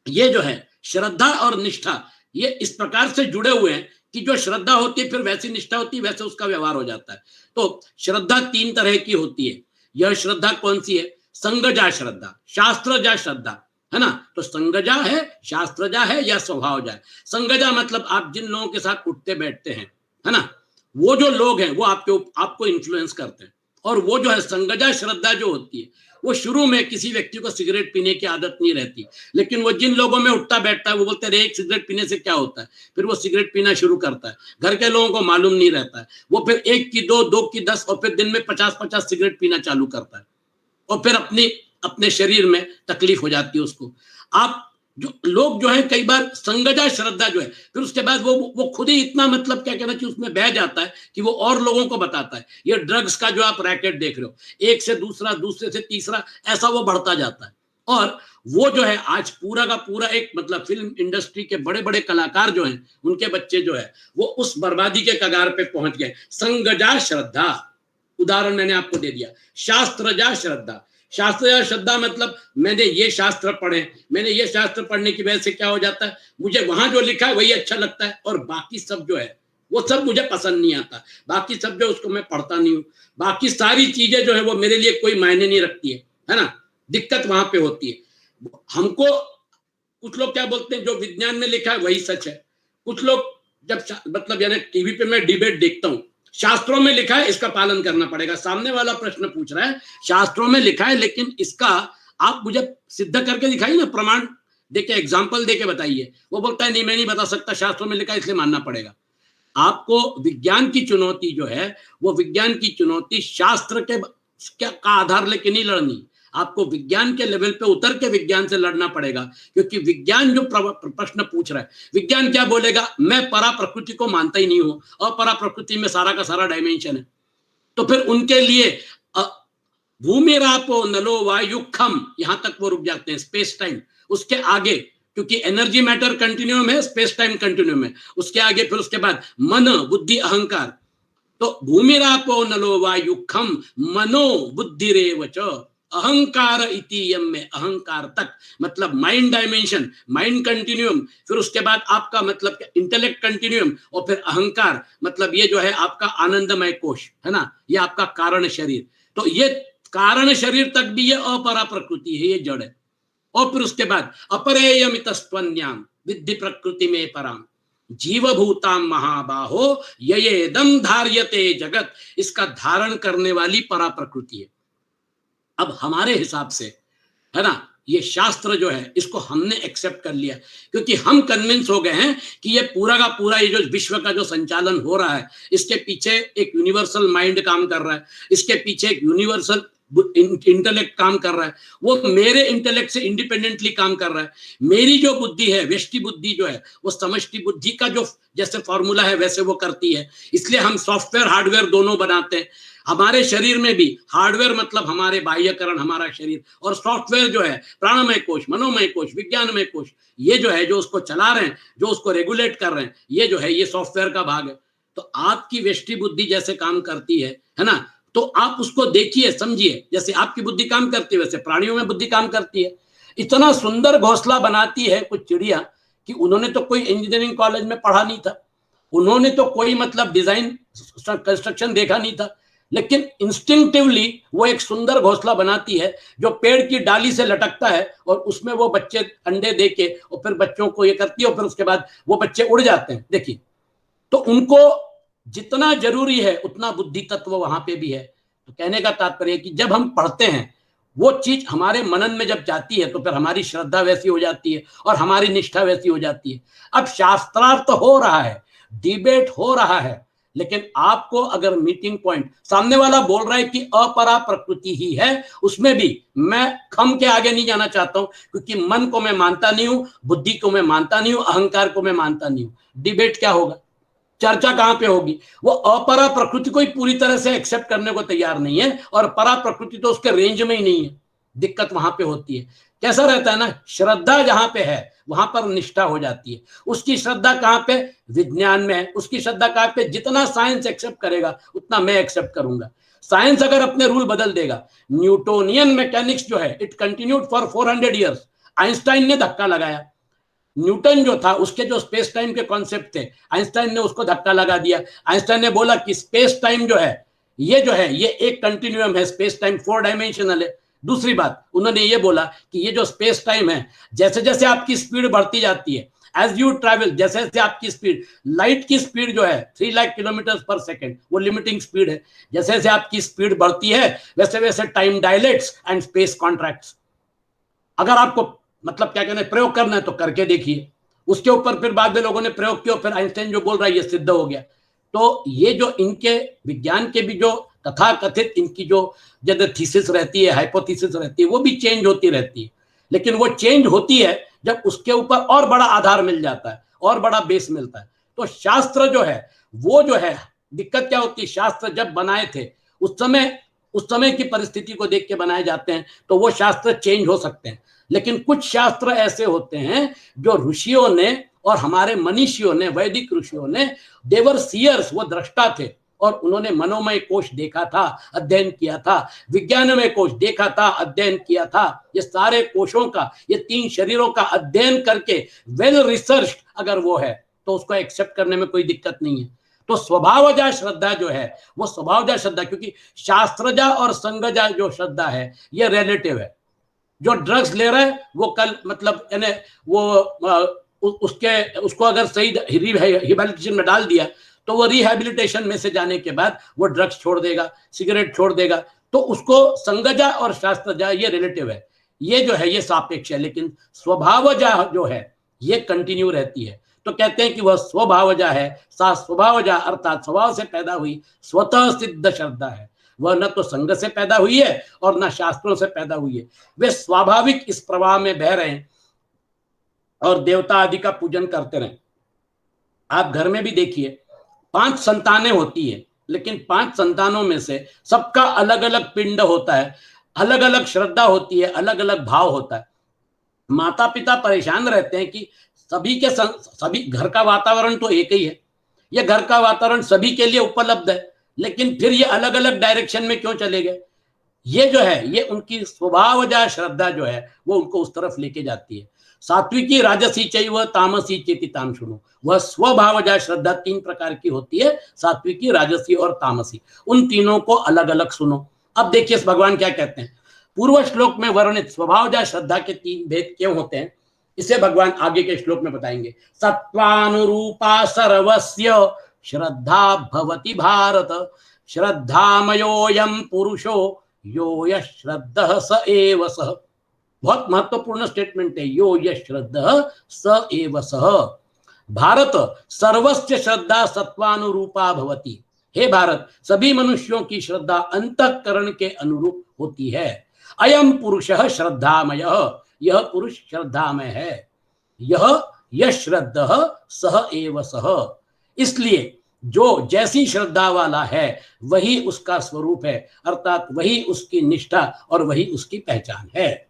S2: ये जो है श्रद्धा और निष्ठा ये इस प्रकार से जुड़े हुए हैं कि जो श्रद्धा होती है फिर वैसी निष्ठा होती है, वैसे उसका व्यवहार हो जाता है। तो श्रद्धा तीन तरह की होती है। यह श्रद्धा कौन सी है? संगजा श्रद्धा, शास्त्रजा श्रद्धा, है ना। तो संगजा है, शास्त्रजा है या स्वभावजा है। संगजा मतलब आप जिन लोगों के साथ उठते बैठते हैं, है ना, वो जो लोग हैं वो आपको इन्फ्लुएंस करते हैं। और वो जो है संगजा श्रद्धा जो होती है वो शुरू में किसी व्यक्ति को सिगरेट पीने की आदत नहीं रहती, लेकिन वो जिन लोगों में उठता बैठता है वो बोलते हैं एक सिगरेट पीने से क्या होता है, फिर वो सिगरेट पीना शुरू करता है। घर के लोगों को मालूम नहीं रहता है, वो फिर 1 की 2, 2 की 10 और फिर दिन में 50-50 सिगरेट पीना चालू करता है और फिर अपने शरीर में तकलीफ हो जाती है उसको। आप जो लोग जो है कई बार संगजा श्रद्धा जो है फिर उसके बाद वो खुद ही इतना मतलब क्या कहना चाहिए उसमें बह जाता है कि वो और लोगों को बताता है। ये ड्रग्स का जो आप रैकेट देख रहे हो, एक से दूसरा, दूसरे से तीसरा, ऐसा वो बढ़ता जाता है। और वो जो है आज पूरा का पूरा एक मतलब फिल्म इंडस्ट्री के बड़े बड़े कलाकार जो हैं उनके बच्चे जो है वो उस बर्बादी के कगार पे पहुंच गए। संगजा श्रद्धा उदाहरण मैंने आपको दे दिया। शास्त्रजा श्रद्धा, शास्त्र श्रद्धा मतलब मैंने ये शास्त्र पढ़े, मैंने ये शास्त्र पढ़ने की वजह से क्या हो जाता है, मुझे वहां जो लिखा है वही अच्छा लगता है और बाकी सब जो है वो सब मुझे पसंद नहीं आता, बाकी सब जो उसको मैं पढ़ता नहीं हूँ, बाकी सारी चीजें जो है वो मेरे लिए कोई मायने नहीं रखती है ना। दिक्कत वहां पे होती है। हमको कुछ लोग क्या बोलते हैं जो विज्ञान में लिखा है वही सच है। कुछ लोग जब मतलब यानी टीवी पे मैं डिबेट देखता हूँ, शास्त्रों में लिखा है इसका पालन करना पड़ेगा। सामने वाला प्रश्न पूछ रहा है शास्त्रों में लिखा है लेकिन इसका आप मुझे सिद्ध करके दिखाइए ना, प्रमाण देके, एग्जाम्पल देके बताइए। वो बोलता है नहीं मैं नहीं बता सकता, शास्त्रों में लिखा है इसलिए मानना पड़ेगा। आपको विज्ञान की चुनौती जो है वो विज्ञान की चुनौती शास्त्र के का आधार लेके नहीं लड़नी, आपको विज्ञान के लेवल पे उतर के विज्ञान से लड़ना पड़ेगा। क्योंकि विज्ञान जो प्रश्न पूछ रहा है, विज्ञान क्या बोलेगा, मैं परा प्रकृति को मानता ही नहीं हूं और परा प्रकृति में सारा का सारा डायमेंशन है। तो फिर उनके लिए भूमि रापो नलो वायु खम, यहां तक वो रुक जाते हैं, स्पेस टाइम उसके आगे, क्योंकि एनर्जी मैटर कंटिन्यूम है, स्पेस टाइम कंटिन्यूम है, उसके आगे फिर उसके बाद मन बुद्धि अहंकार। तो भूमि रापो नलो वायु खम मनो बुद्धि रेव च, अहंकार इति यम में अहंकार तक मतलब माइंड डायमेंशन, माइंड कंटिन्यूम, फिर उसके बाद आपका मतलब इंटेलेक्ट कंटिन्यूम, और फिर अहंकार मतलब ये जो है आपका आनंदमय कोश है ना, ये आपका कारण शरीर। तो ये कारण शरीर तक भी ये अपरा प्रकृति है, ये जड़ है। और फिर उसके बाद अपरेयमितस्त्वन्याम विद्धि प्रकृति में पराम जीवभूताम महाबाहो ययेदम धार्यते जगत, इसका धारण करने वाली परा प्रकृति है। अब हमारे हिसाब से है ना, ये शास्त्र जो है इसको हमने एक्सेप्ट कर लिया, क्योंकि हम कन्विंस हो गए हैं कि ये पूरा का पूरा ये जो विश्व का जो संचालन हो रहा है, इसके पीछे एक यूनिवर्सल माइंड काम कर रहा है, इसके पीछे एक यूनिवर्सल इंटेलेक्ट काम कर रहा है, वो मेरे इंटेलेक्ट से इंडिपेंडेंटली काम कर रहा है। मेरी जो बुद्धि है, व्यष्टि बुद्धि जो है, वो समष्टि बुद्धि का जो जैसे फॉर्मूला है वैसे वो करती है। इसलिए हम सॉफ्टवेयर हार्डवेयर दोनों बनाते हैं। हमारे शरीर में भी हार्डवेयर मतलब हमारे बाह्यकरण, हमारा शरीर, और सॉफ्टवेयर जो है प्राणमय कोश, मनोमय कोश, विज्ञानमय कोश, ये जो है जो उसको चला रहे हैं, जो उसको रेगुलेट कर रहे हैं, ये जो है ये सॉफ्टवेयर का भाग है। तो आपकी व्यष्टि बुद्धि जैसे काम करती है ना, तो आप उसको देखिए, समझिए, जैसे आपकी बुद्धि काम करती है वैसे प्राणियों में बुद्धि काम करती है। इतना सुंदर घोंसला बनाती है कुछ चिड़िया कि उन्होंने तो कोई इंजीनियरिंग कॉलेज में पढ़ा नहीं था, उन्होंने तो कोई मतलब डिजाइन कंस्ट्रक्शन देखा नहीं था, लेकिन इंस्टिंक्टिवली वो एक सुंदर घोंसला बनाती है जो पेड़ की डाली से लटकता है, और उसमें वो बच्चे अंडे देके और फिर बच्चों को ये करती है, और फिर उसके बाद वो बच्चे उड़ जाते हैं। देखिए, तो उनको जितना जरूरी है उतना बुद्धि तत्व वहां पे भी है। तो कहने का तात्पर्य कि जब हम पढ़ते हैं वो चीज हमारे मनन में जब जाती है तो फिर हमारी श्रद्धा वैसी हो जाती है और हमारी निष्ठा वैसी हो जाती है। अब शास्त्रार्थ हो रहा है, डिबेट हो रहा है, लेकिन आपको अगर मीटिंग पॉइंट सामने वाला बोल रहा है कि अपरा प्रकृति ही है, उसमें भी मैं खम के आगे नहीं जाना चाहता हूं, क्योंकि मन को मैं मानता नहीं हूं, बुद्धि को मैं मानता नहीं हूं, अहंकार को मैं मानता नहीं हूं। डिबेट क्या होगा, चर्चा कहां पे होगी? वो अपरा प्रकृति को ही पूरी तरह से एक्सेप्ट करने को तैयार नहीं है, और परा प्रकृति तो उसके रेंज में ही नहीं है। दिक्कत वहां पे होती है। कैसा रहता है ना, श्रद्धा जहां पे है वहां पर निष्ठा हो जाती है। उसकी श्रद्धा कहां पे? विज्ञान में है। उसकी श्रद्धा कहां पे? जितना साइंस एक्सेप्ट करेगा उतना मैं एक्सेप्ट करूंगा। साइंस अगर अपने रूल बदल देगा, न्यूटोनियन मैकेनिक्स जो है it continued for 400 years. Einstein ने धक्का लगाया, न्यूटन जो था उसके जो स्पेस टाइम के कॉन्सेप्ट थे, आइंस्टाइन ने उसको धक्का लगा दिया। आइंस्टाइन ने बोला कि स्पेस टाइम जो है ये एक कंटिन्यूम है, स्पेस टाइम 4 डायमेंशनल है। दूसरी बात उन्होंने ये बोला कि ये जो स्पेस टाइम है, जैसे जैसे आपकी स्पीड बढ़ती जाती है, एज यू ट्रैवल, जैसे जैसे आपकी स्पीड, लाइट की स्पीड जो है 3 लाख किलोमीटर पर सेकेंड, वो लिमिटिंग स्पीड है। जैसे जैसे आपकी स्पीड बढ़ती है वैसे वैसे time dilates and space contracts. अगर आपको मतलब क्या कहना है, प्रयोग करना है तो करके देखिए। उसके ऊपर फिर बाद में लोगों ने प्रयोग किया, फिर आइंस्टाइन जो बोल रहा है ये सिद्ध हो गया। तो ये जो इनके विज्ञान के भी जो तथाकथित इनकी जो थीसिस रहती है, हाइपोथेसिस रहती है, वो भी चेंज होती रहती है। लेकिन वो चेंज होती है जब उसके ऊपर और बड़ा आधार मिल जाता है, और बड़ा बेस मिलता है। तो शास्त्र जो है वो जो है, दिक्कत क्या होती है, शास्त्र जब बनाए थे उस समय की परिस्थिति को देख के बनाए जाते हैं, तो वो शास्त्र चेंज हो सकते हैं। लेकिन कुछ शास्त्र ऐसे होते हैं जो ऋषियों ने और हमारे मनीषियों ने, वैदिक ऋषियों ने, देवर सीयर्स, वो दृष्टा थे, और उन्होंने मनोमय कोश देखा था, अध्ययन किया था, विज्ञानमय कोश देखा था, अध्ययन किया था। ये सारे कोशों का, ये 3 शरीरों का अध्ययन करके वेल रिसर्च अगर वो है तो उसको एक्सेप्ट करने में कोई दिक्कत नहीं है। तो स्वभावजा श्रद्धा जो है वो स्वभावजा श्रद्धा, क्योंकि शास्त्रजा और संगजा जो श्रद्धा है ये रिलेटिव है। जो ड्रग्स ले रहा है वो कल मतलब यानी वो उसको अगर सही रिहेबिलिटेशन में डाल दिया तो वो रिहेबिलिटेशन में से जाने के बाद वो ड्रग्स छोड़ देगा, सिगरेट छोड़ देगा। तो उसको संगजा और शास्त्रजा ये रिलेटिव है, ये जो है ये सापेक्ष है। लेकिन स्वभावजा जो है ये कंटिन्यू रहती है। तो कहते हैं कि वह स्वभावजा है, सा स्वभावजा अर्थात स्वभाव से पैदा हुई स्वतः सिद्ध श्रद्धा है। वह न तो संग से पैदा हुई है और न शास्त्रों से पैदा हुई है। वे स्वाभाविक इस प्रवाह में बह रहे हैं और देवता आदि का पूजन करते रहे। आप घर में भी देखिए 5 संतानें होती है, लेकिन 5 संतानों में से सबका अलग अलग पिंड होता है, अलग अलग श्रद्धा होती है, अलग अलग भाव होता है। माता पिता परेशान रहते हैं कि सभी घर का वातावरण तो एक ही है, यह घर का वातावरण सभी के लिए उपलब्ध है, लेकिन फिर ये अलग अलग डायरेक्शन में क्यों चले गए? ये जो है ये उनकी स्वभावजा श्रद्धा जो है वो उनको उस तरफ लेके जाती है। सात्विकी राजसी चैव तामसी चेति ताम शुणु, वह स्वभावजा श्रद्धा तीन प्रकार की होती है, सात्विकी राजसी और तामसी। उन तीनों को अलग अलग सुनो। अब देखिए भगवान क्या कहते हैं। पूर्व श्लोक में वर्णित स्वभावजा श्रद्धा के तीन भेद क्यों होते हैं इसे भगवान आगे के श्लोक में बताएंगे। सत्वानुरूपा सर्वस्य श्रद्धा भवति भारत, श्रद्धामयोऽयं पुरुषो यो यः श्रद्धः स एव सः। बहुत महत्वपूर्ण स्टेटमेंट है, यो यः श्रद्धः स एव सः। भारत सर्वस्य श्रद्धा सत्वानुरूपा भवति। हे भारत, सभी मनुष्यों की श्रद्धा अंतःकरण के अनुरूप होती है। अयम पुरुषः श्रद्धामयः, यह पुरुष श्रद्धामय है। यह श्रद्धः सह एव सह। इसलिए जो जैसी श्रद्धा वाला है वही उसका स्वरूप है, अर्थात वही उसकी निष्ठा और वही उसकी पहचान है।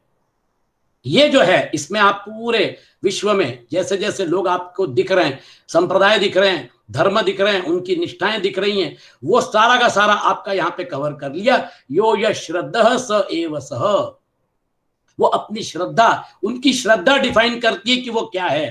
S2: ये जो है इसमें आप पूरे विश्व में जैसे जैसे लोग आपको दिख रहे हैं, संप्रदाय दिख रहे हैं, धर्म दिख रहे हैं, उनकी निष्ठाएं दिख रही हैं, वो सारा का सारा आपका यहाँ पे कवर कर लिया। यो यः श्रद्धः स एव सः। वो अपनी श्रद्धा, उनकी श्रद्धा डिफाइन करती है कि वो क्या है।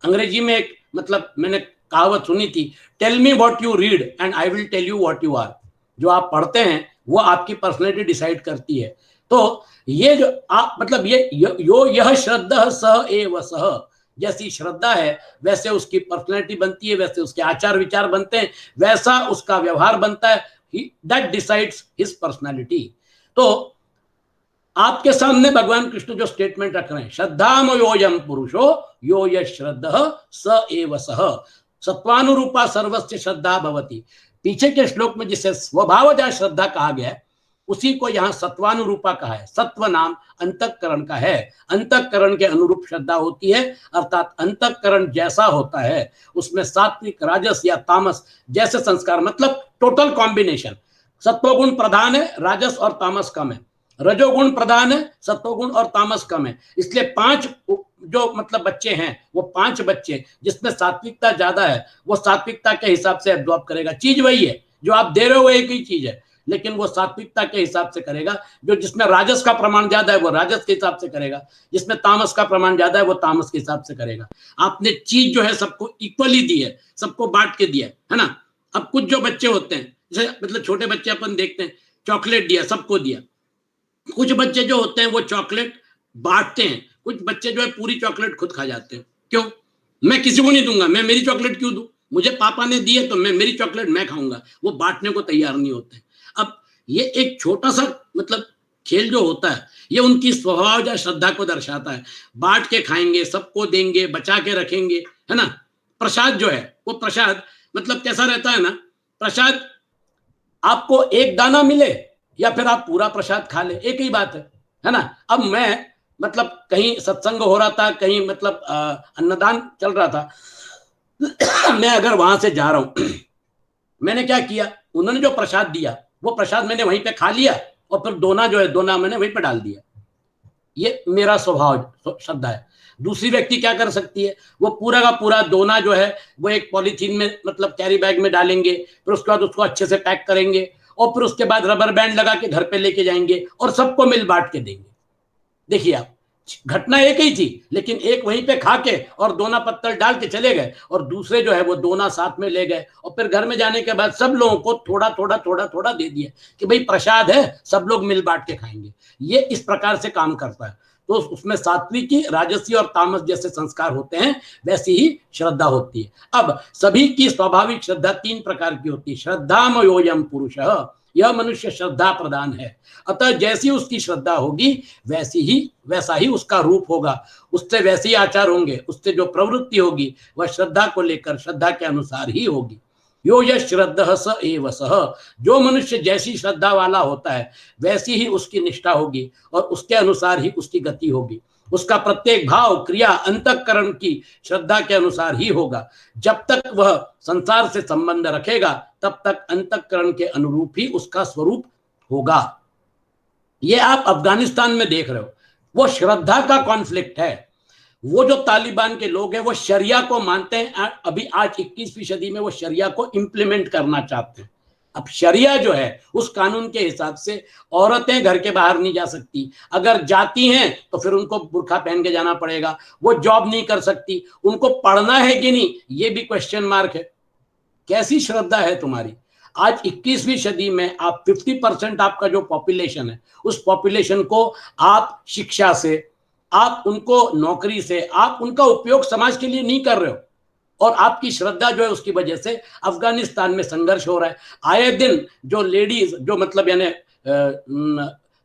S2: अंग्रेजी में एक मतलब मैंने कहावत सुनी थी, tell me what you read and I will tell you what you are. जो आप पढ़ते हैं वो आपकी पर्सनैलिटी डिसाइड करती है। तो ये जो आप मतलब ये यो यह श्रद्धा स एव सह, जैसी श्रद्धा है वैसे उसकी पर्सनैलिटी बनती है, वैसे उसके आचार विचार बनते हैं, वैसा उसका व्यवहार बनता है। That decides his personality. तो आपके सामने भगवान कृष्ण जो स्टेटमेंट रख रहे हैं, श्रद्धामयोऽयं पुरुषो यो यः श्रद्धः स एव सः, सत्वानुरूपा सर्वस्य श्रद्धा भवति। पीछे के श्लोक में जिसे स्वभावजा श्रद्धा कहा गया है उसी को यहाँ सत्वानुरूपा कहा है। सत्व नाम अंतःकरण का है, अंतःकरण के अनुरूप श्रद्धा होती है, अर्थात अंतःकरण जैसा होता है उसमें सात्विक राजस या तामस जैसे संस्कार, मतलब टोटल कॉम्बिनेशन। सत्वगुण प्रधान है, राजस और तामस कम है, रजोगुण प्रधान है, सत्वगुण और तामस कम है। इसलिए पांच जो मतलब बच्चे हैं वो पांच बच्चे जिसमें सात्विकता ज्यादा है वो सात्विकता के हिसाब से एब्जॉर्ब करेगा। चीज वही है, जो आप दे रहे हो एक ही चीज है, लेकिन वो सात्विकता के हिसाब से करेगा। जो जिसमें राजस का प्रमाण ज्यादा है वो राजस के हिसाब से करेगा, जिसमें तामस का प्रमाण ज्यादा है वो तामस के हिसाब से करेगा। आपने चीज जो है सबको इक्वली दी है, सबको बांट के दिया है ना। अब कुछ जो बच्चे होते हैं, जैसे मतलब छोटे बच्चे अपन देखते हैं, चॉकलेट दिया, सबको दिया। कुछ बच्चे जो होते हैं वो चॉकलेट बांटते हैं, कुछ बच्चे जो है पूरी चॉकलेट खुद खा जाते हैं। क्यों? मैं किसी को नहीं दूंगा, मैं मेरी चॉकलेट क्यों दूं? मुझे पापा ने दी है तो मैं मेरी चॉकलेट मैं खाऊंगा। वो बांटने को तैयार नहीं होते। अब ये एक छोटा सा मतलब खेल जो होता है ये उनकी स्वभाव या श्रद्धा को दर्शाता है। बांट के खाएंगे, सबको देंगे, बचा के रखेंगे, है ना। प्रसाद जो है वो प्रसाद मतलब कैसा रहता है ना, प्रसाद आपको एक दाना मिले या फिर आप पूरा प्रसाद खा ले, एक ही बात है ना। अब मैं मतलब कहीं सत्संग हो रहा था, कहीं मतलब अन्नदान चल रहा था मैं अगर वहां से जा रहा हूं मैंने क्या किया, उन्होंने जो प्रसाद दिया वो प्रसाद मैंने वहीं पे खा लिया और फिर दोना जो है दोना मैंने वहीं पे डाल दिया। ये मेरा स्वभाव श्रद्धा है। दूसरी व्यक्ति क्या कर सकती है, वो पूरा का पूरा दोना जो है वो एक पॉलीथीन में मतलब कैरी बैग में डालेंगे, फिर उसके बाद उसको अच्छे से पैक करेंगे और फिर उसके बाद रबर बैंड लगा के घर पे लेके जाएंगे और सबको मिल बांट के देंगे। देखिए आप, घटना एक ही थी लेकिन एक वहीं पे खा के और दोना पत्तल डाल के चले गए और दूसरे जो है वो दोना साथ में ले गए और फिर घर में जाने के बाद सब लोगों को थोड़ा थोड़ा थोड़ा थोड़ा दे दिया कि भाई प्रसाद है, सब लोग मिल बांट के खाएंगे। ये इस प्रकार से काम करता है। तो उसमें सात्विकी, राजसी और तामस जैसे संस्कार होते हैं, वैसी ही श्रद्धा होती है। अब सभी की स्वाभाविक श्रद्धा तीन प्रकार की होती है। श्रद्धामयोऽयं पुरुषः, यह मनुष्य श्रद्धा प्रधान है, अतः जैसी उसकी श्रद्धा होगी वैसा ही उसका रूप होगा, उससे वैसे ही आचार होंगे, उससे जो प्रवृत्ति होगी वह श्रद्धा को लेकर श्रद्धा के अनुसार ही होगी। यो यः श्रद्धः स एव सः, जो मनुष्य जैसी श्रद्धा वाला होता है वैसी ही उसकी निष्ठा होगी और उसके अनुसार ही उसकी गति होगी। उसका प्रत्येक भाव क्रिया अंतःकरण की श्रद्धा के अनुसार ही होगा। जब तक वह संसार से संबंध रखेगा तब तक अंतःकरण के अनुरूप ही उसका स्वरूप होगा। ये आप अफगानिस्तान में देख रहे हो, वो श्रद्धा का कॉन्फ्लिक्ट है। वो जो तालिबान के लोग हैं वो शरिया को मानते हैं, अभी आज 21वीं सदी में वो शरिया को इंप्लीमेंट करना चाहते हैं। अब शरिया जो है उस कानून के हिसाब से औरतें घर के बाहर नहीं जा सकती, अगर जाती हैं तो फिर उनको बुर्का पहन के जाना पड़ेगा, वो जॉब नहीं कर सकती, उनको पढ़ना है कि नहीं ये भी क्वेश्चन मार्क है। कैसी श्रद्धा है तुम्हारी? आज 21वीं सदी में आप 50% आपका जो पॉपुलेशन है उस पॉपुलेशन को आप शिक्षा से, आप उनको नौकरी से, आप उनका उपयोग समाज के लिए नहीं कर रहे हो, और आपकी श्रद्धा जो है उसकी वजह से अफगानिस्तान में संघर्ष हो रहा है। आए दिन जो लेडीज जो मतलब यानी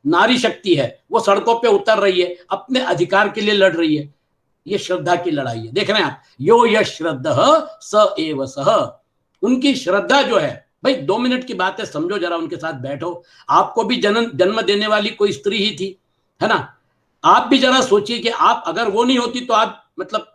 S2: नारी शक्ति है वो सड़कों पे उतर रही है, अपने अधिकार के लिए लड़ रही है। ये श्रद्धा की लड़ाई है। देख रहे हैं आप, यो यश श्रद्धः स एव सः। उनकी श्रद्धा जो है, भाई 2 मिनट की बात है, समझो जरा, उनके साथ बैठो। आपको भी जन्म देने वाली कोई स्त्री ही थी, है ना? आप भी जरा सोचिए कि आप अगर वो नहीं होती तो आप मतलब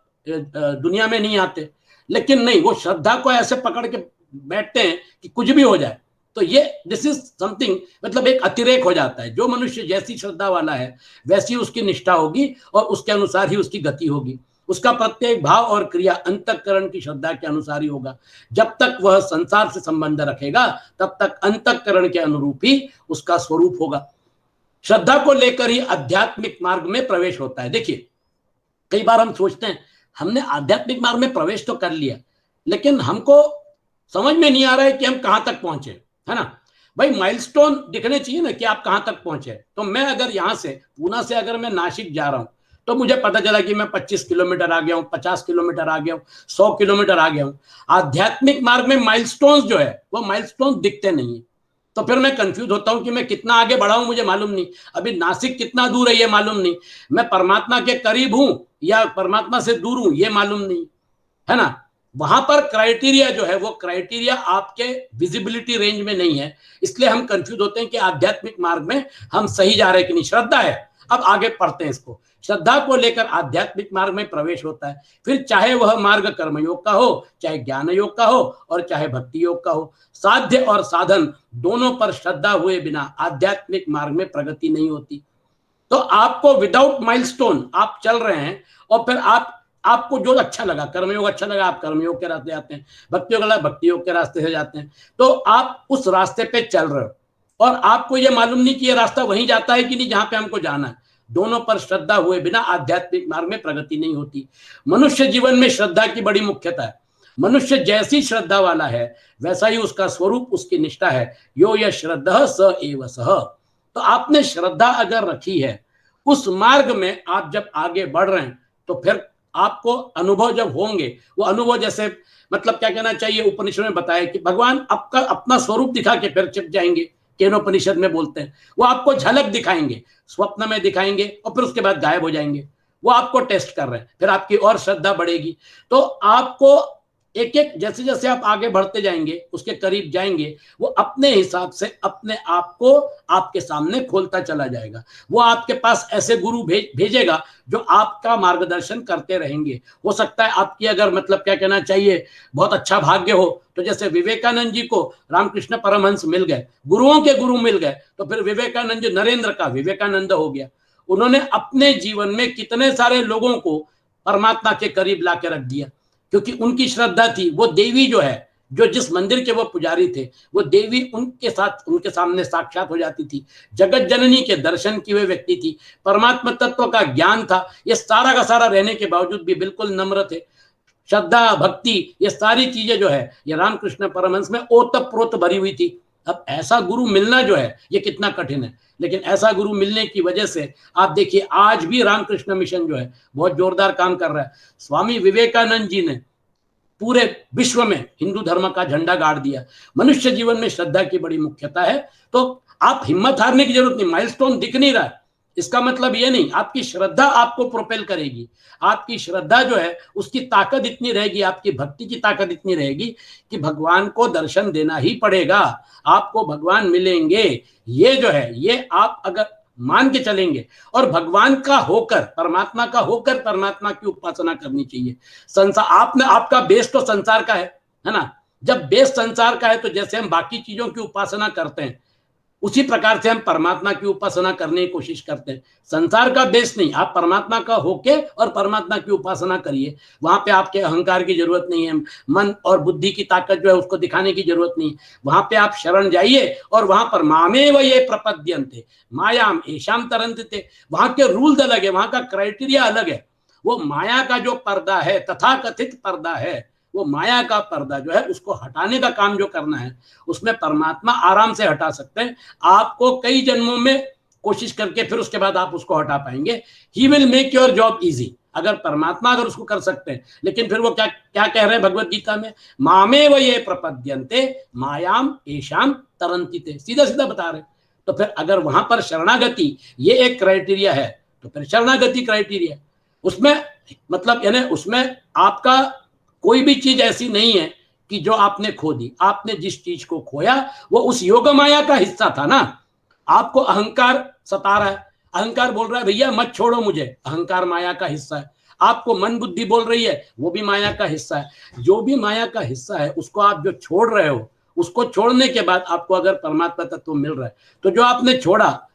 S2: दुनिया में नहीं आते, लेकिन नहीं, वो श्रद्धा को ऐसे पकड़ के बैठते हैं कि कुछ भी हो जाए। तो ये दिस इज समथिंग, मतलब एक अतिरेक हो जाता है। जो मनुष्य जैसी श्रद्धा वाला है वैसी उसकी निष्ठा होगी और उसके अनुसार ही उसकी गति होगी। उसका प्रत्येक भाव और क्रिया अंतःकरण की श्रद्धा के अनुसार ही होगा। जब तक वह संसार से संबंध रखेगा तब तक अंतःकरण के अनुरूप ही उसका स्वरूप होगा। श्रद्धा को लेकर ही आध्यात्मिक मार्ग में प्रवेश होता है। देखिए, कई बार हम सोचते हैं हमने आध्यात्मिक मार्ग में प्रवेश तो कर लिया, लेकिन हमको समझ में नहीं आ रहा है कि हम कहां तक पहुंचे, है ना? भाई माइलस्टोन दिखने चाहिए ना कि आप कहां तक पहुंचे। तो मैं अगर यहां से पूना से अगर मैं नासिक जा रहा हूं तो मुझे पता चला कि मैं 25 किलोमीटर आ गया हूं, 50 किलोमीटर आ गया हूं, 100 किलोमीटर आ गया हूं। आध्यात्मिक मार्ग में माइलस्टोन्स जो है वो माइलस्टोन्स दिखते नहीं है। तो फिर मैं कंफ्यूज होता हूं कि मैं कितना आगे बढ़ा हूं मुझे मालूम नहीं, अभी नासिक कितना दूर है ये मालूम नहीं, मैं परमात्मा के करीब हूं या परमात्मा से दूर हूं ये मालूम नहीं, है ना? वहां पर क्राइटेरिया जो है वो क्राइटेरिया आपके विजिबिलिटी रेंज में नहीं है, इसलिए हम कंफ्यूज होते हैं कि आध्यात्मिक मार्ग में हम सही जा रहे हैं कि नहीं। श्रद्धा है, अब आगे पढ़ते हैं इसको। श्रद्धा को लेकर आध्यात्मिक मार्ग में प्रवेश होता है, फिर चाहे वह मार्ग कर्मयोग का हो, चाहे ज्ञान योग का हो और चाहे भक्ति योग का हो। साध्य और साधन दोनों पर श्रद्धा हुए बिना आध्यात्मिक मार्ग में प्रगति नहीं होती। तो आपको विदाउट माइलस्टोन आप चल रहे हैं और फिर आपको जो अच्छा लगा, कर्मयोग अच्छा लगा, आप कर्मयोग के रास्ते जाते हैं, भक्ति योग लगा, भक्ति योग के रास्ते से जाते हैं। तो आप उस रास्ते पे चल रहे हो और आपको ये मालूम नहीं कि ये रास्ता वहीं जाता है कि नहीं जहां पे हमको जाना है। दोनों पर श्रद्धा हुए बिना आध्यात्मिक मार्ग में प्रगति नहीं होती। मनुष्य जीवन में श्रद्धा की बड़ी मुख्यता है। मनुष्य जैसी श्रद्धा वाला है वैसा ही उसका स्वरूप, उसकी निष्ठा है। यो यश श्रद्धः स एव सः। तो आपने श्रद्धा अगर रखी है, उस मार्ग में आप जब आगे बढ़ रहे हैं तो फिर आपको अनुभव जब होंगे, वो अनुभव जैसे मतलब क्या कहना चाहिए, उपनिषद में बताया कि भगवान आपका अपना स्वरूप दिखा के फिर छिप जाएंगे। केनोपनिषद में बोलते हैं वो आपको झलक दिखाएंगे, स्वप्न में दिखाएंगे और फिर उसके बाद गायब हो जाएंगे। वो आपको टेस्ट कर रहे हैं, फिर आपकी और श्रद्धा बढ़ेगी। तो आपको एक एक जैसे जैसे आप आगे बढ़ते जाएंगे, उसके करीब जाएंगे, वो अपने हिसाब से अपने आप को आपके सामने खोलता चला जाएगा। वो आपके पास ऐसे गुरु भेजेगा जो आपका मार्गदर्शन करते रहेंगे। हो सकता है आपकी अगर मतलब क्या कहना चाहिए बहुत अच्छा भाग्य हो, तो जैसे विवेकानंद जी को रामकृष्ण परमहंस मिल गए, गुरुओं के गुरु मिल गए, तो फिर विवेकानंद जी नरेंद्र का विवेकानंद हो गया। उन्होंने अपने जीवन में कितने सारे लोगों को परमात्मा के करीब ला के रख दिया, क्योंकि उनकी श्रद्धा थी। वो देवी जो है, जो जिस मंदिर के वो पुजारी थे, वो देवी उनके साथ उनके सामने साक्षात हो जाती थी। जगत जननी के दर्शन की हुए व्यक्ति थी, परमात्मा तत्व का ज्ञान था। ये सारा का सारा रहने के बावजूद भी बिल्कुल नम्र थे। श्रद्धा, भक्ति, ये सारी चीजें जो है ये रामकृष्ण परमहंस में ओतप्रोत भरी हुई थी। अब ऐसा गुरु मिलना जो है ये कितना कठिन है, लेकिन ऐसा गुरु मिलने की वजह से आप देखिए आज भी रामकृष्ण मिशन जो है बहुत जोरदार काम कर रहा है। स्वामी विवेकानंद जी ने पूरे विश्व में हिंदू धर्म का झंडा गाड़ दिया। मनुष्य जीवन में श्रद्धा की बड़ी मुख्यता है। तो आप हिम्मत हारने की जरूरत नहीं। माइलस्टोन दिख नहीं रहा है, इसका मतलब ये नहीं, आपकी श्रद्धा आपको प्रोपेल करेगी। आपकी श्रद्धा जो है उसकी ताकत इतनी रहेगी, आपकी भक्ति की ताकत इतनी रहेगी कि भगवान को दर्शन देना ही पड़ेगा, आपको भगवान मिलेंगे। ये जो है ये आप अगर मान के चलेंगे और भगवान का होकर, परमात्मा का होकर परमात्मा की उपासना करनी चाहिए। संसार आपने, आपका बेस तो संसार का है ना? जब बेस संसार का है तो जैसे हम बाकी चीजों की उपासना करते हैं, उसी प्रकार से हम परमात्मा की उपासना करने की कोशिश करते हैं। संसार का बेस नहीं, आप परमात्मा का होके और परमात्मा की उपासना करिए। वहां पे आपके अहंकार की जरूरत नहीं है, मन और बुद्धि की ताकत जो है उसको दिखाने की जरूरत नहीं है। वहां पे आप शरण जाइए और वहां पर मामेव ये प्रपद्यन्ते मायाम एशाम तरन्ते। वहां के रूल्स अलग है, वहां का क्राइटेरिया अलग है। वो माया का जो पर्दा है, तथाकथित पर्दा है, वो माया का पर्दा जो है उसको हटाने का काम जो करना है, उसमें परमात्मा आराम से हटा सकते हैं। आपको कई जन्मों में कोशिश करके फिर उसके बाद आप उसको हटा पाएंगे। He will make your job easy. अगर परमात्मा अगर उसको कर सकते हैं, लेकिन फिर वो क्या क्या कह रहे हैं भगवत गीता में, मामेव ये प्रपद्यन्ते मायाम एशाम तरन्ति, सीधा सीधा बता रहे। तो फिर अगर वहां पर शरणागति ये एक क्राइटेरिया है, तो फिर शरणागति क्राइटेरिया उसमें मतलब यानी उसमें आपका कोई भी चीज ऐसी नहीं है कि जो आपने खो दी। आपने जिस चीज को खोया वो उस योग माया का हिस्सा था ना। आपको अहंकार सता रहा है, अहंकार बोल रहा है भैया मत छोड़ो मुझे, अहंकार माया का हिस्सा है। आपको मन बुद्धि बोल रही है, वो भी माया का हिस्सा है। जो भी माया का हिस्सा है उसको आप जो छोड़ रहे हो, उसको छोड़ने के बाद आपको अगर परमात्मा तत्व मिल रहा है, तो जो आपने छोड़ा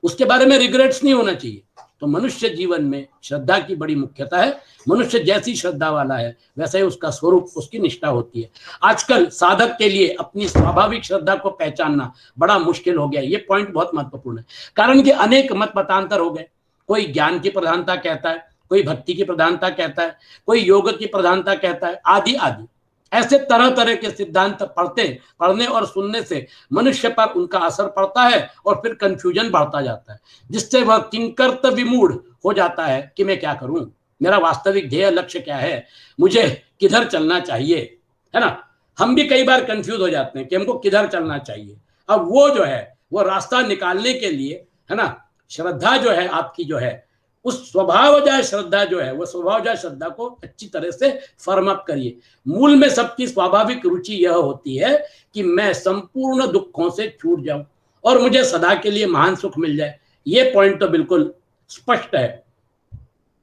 S2: उसके बारे में रिग्रेट्स नहीं होना चाहिए। तो मनुष्य जीवन में श्रद्धा की बड़ी मुख्यता है। मनुष्य जैसी श्रद्धा वाला है वैसे ही उसका स्वरूप, उसकी निष्ठा होती है। आजकल साधक के लिए अपनी स्वाभाविक श्रद्धा को पहचानना बड़ा मुश्किल हो गया। ये पॉइंट बहुत महत्वपूर्ण है, कारण कि अनेक मत मतांतर हो गए। कोई ज्ञान की प्रधानता कहता है, कोई भक्ति की प्रधानता कहता है, कोई योग की प्रधानता कहता है, आदि आदि। ऐसे तरह तरह के सिद्धांत पढ़ने और सुनने से मनुष्य पर उनका असर पड़ता है और फिर कंफ्यूजन बढ़ता जाता है, जिससे वह किंकर्त विमूढ़ हो जाता है कि मैं क्या करूं, मेरा वास्तविक ध्येय लक्ष्य क्या है, मुझे किधर चलना चाहिए, है ना। हम भी कई बार कंफ्यूज हो जाते हैं कि हमको किधर चलना चाहिए। अब वो जो है वो रास्ता निकालने के लिए, है ना, श्रद्धा जो है आपकी जो है, उस स्वभावजात श्रद्धा जो है वो स्वभावजात श्रद्धा को अच्छी तरह से फर्म अप करिए। मूल में सबकी स्वाभाविक रुचि यह होती है कि मैं संपूर्ण दुखों से छूट जाऊं और मुझे सदा के लिए महान सुख मिल जाए। ये पॉइंट तो बिल्कुल स्पष्ट है।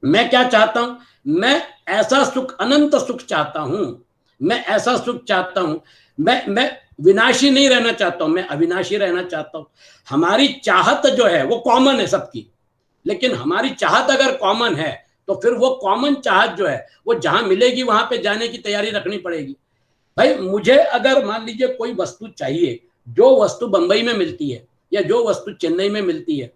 S2: मैं क्या चाहता हूं, मैं ऐसा सुख, अनंत सुख चाहता हूं। मैं ऐसा सुख चाहता हूं, मैं विनाशी नहीं रहना चाहता हूं, मैं अविनाशी रहना चाहता हूं। हमारी चाहत जो है वो कॉमन है सबकी, लेकिन हमारी चाहत अगर कॉमन है तो फिर वो कॉमन चाहत जो है वो जहां मिलेगी वहां पे जाने की तैयारी रखनी पड़ेगी। भाई मुझे अगर मान लीजिए कोई वस्तु चाहिए, जो वस्तु बंबई में मिलती है या जो वस्तु चेन्नई में मिलती है,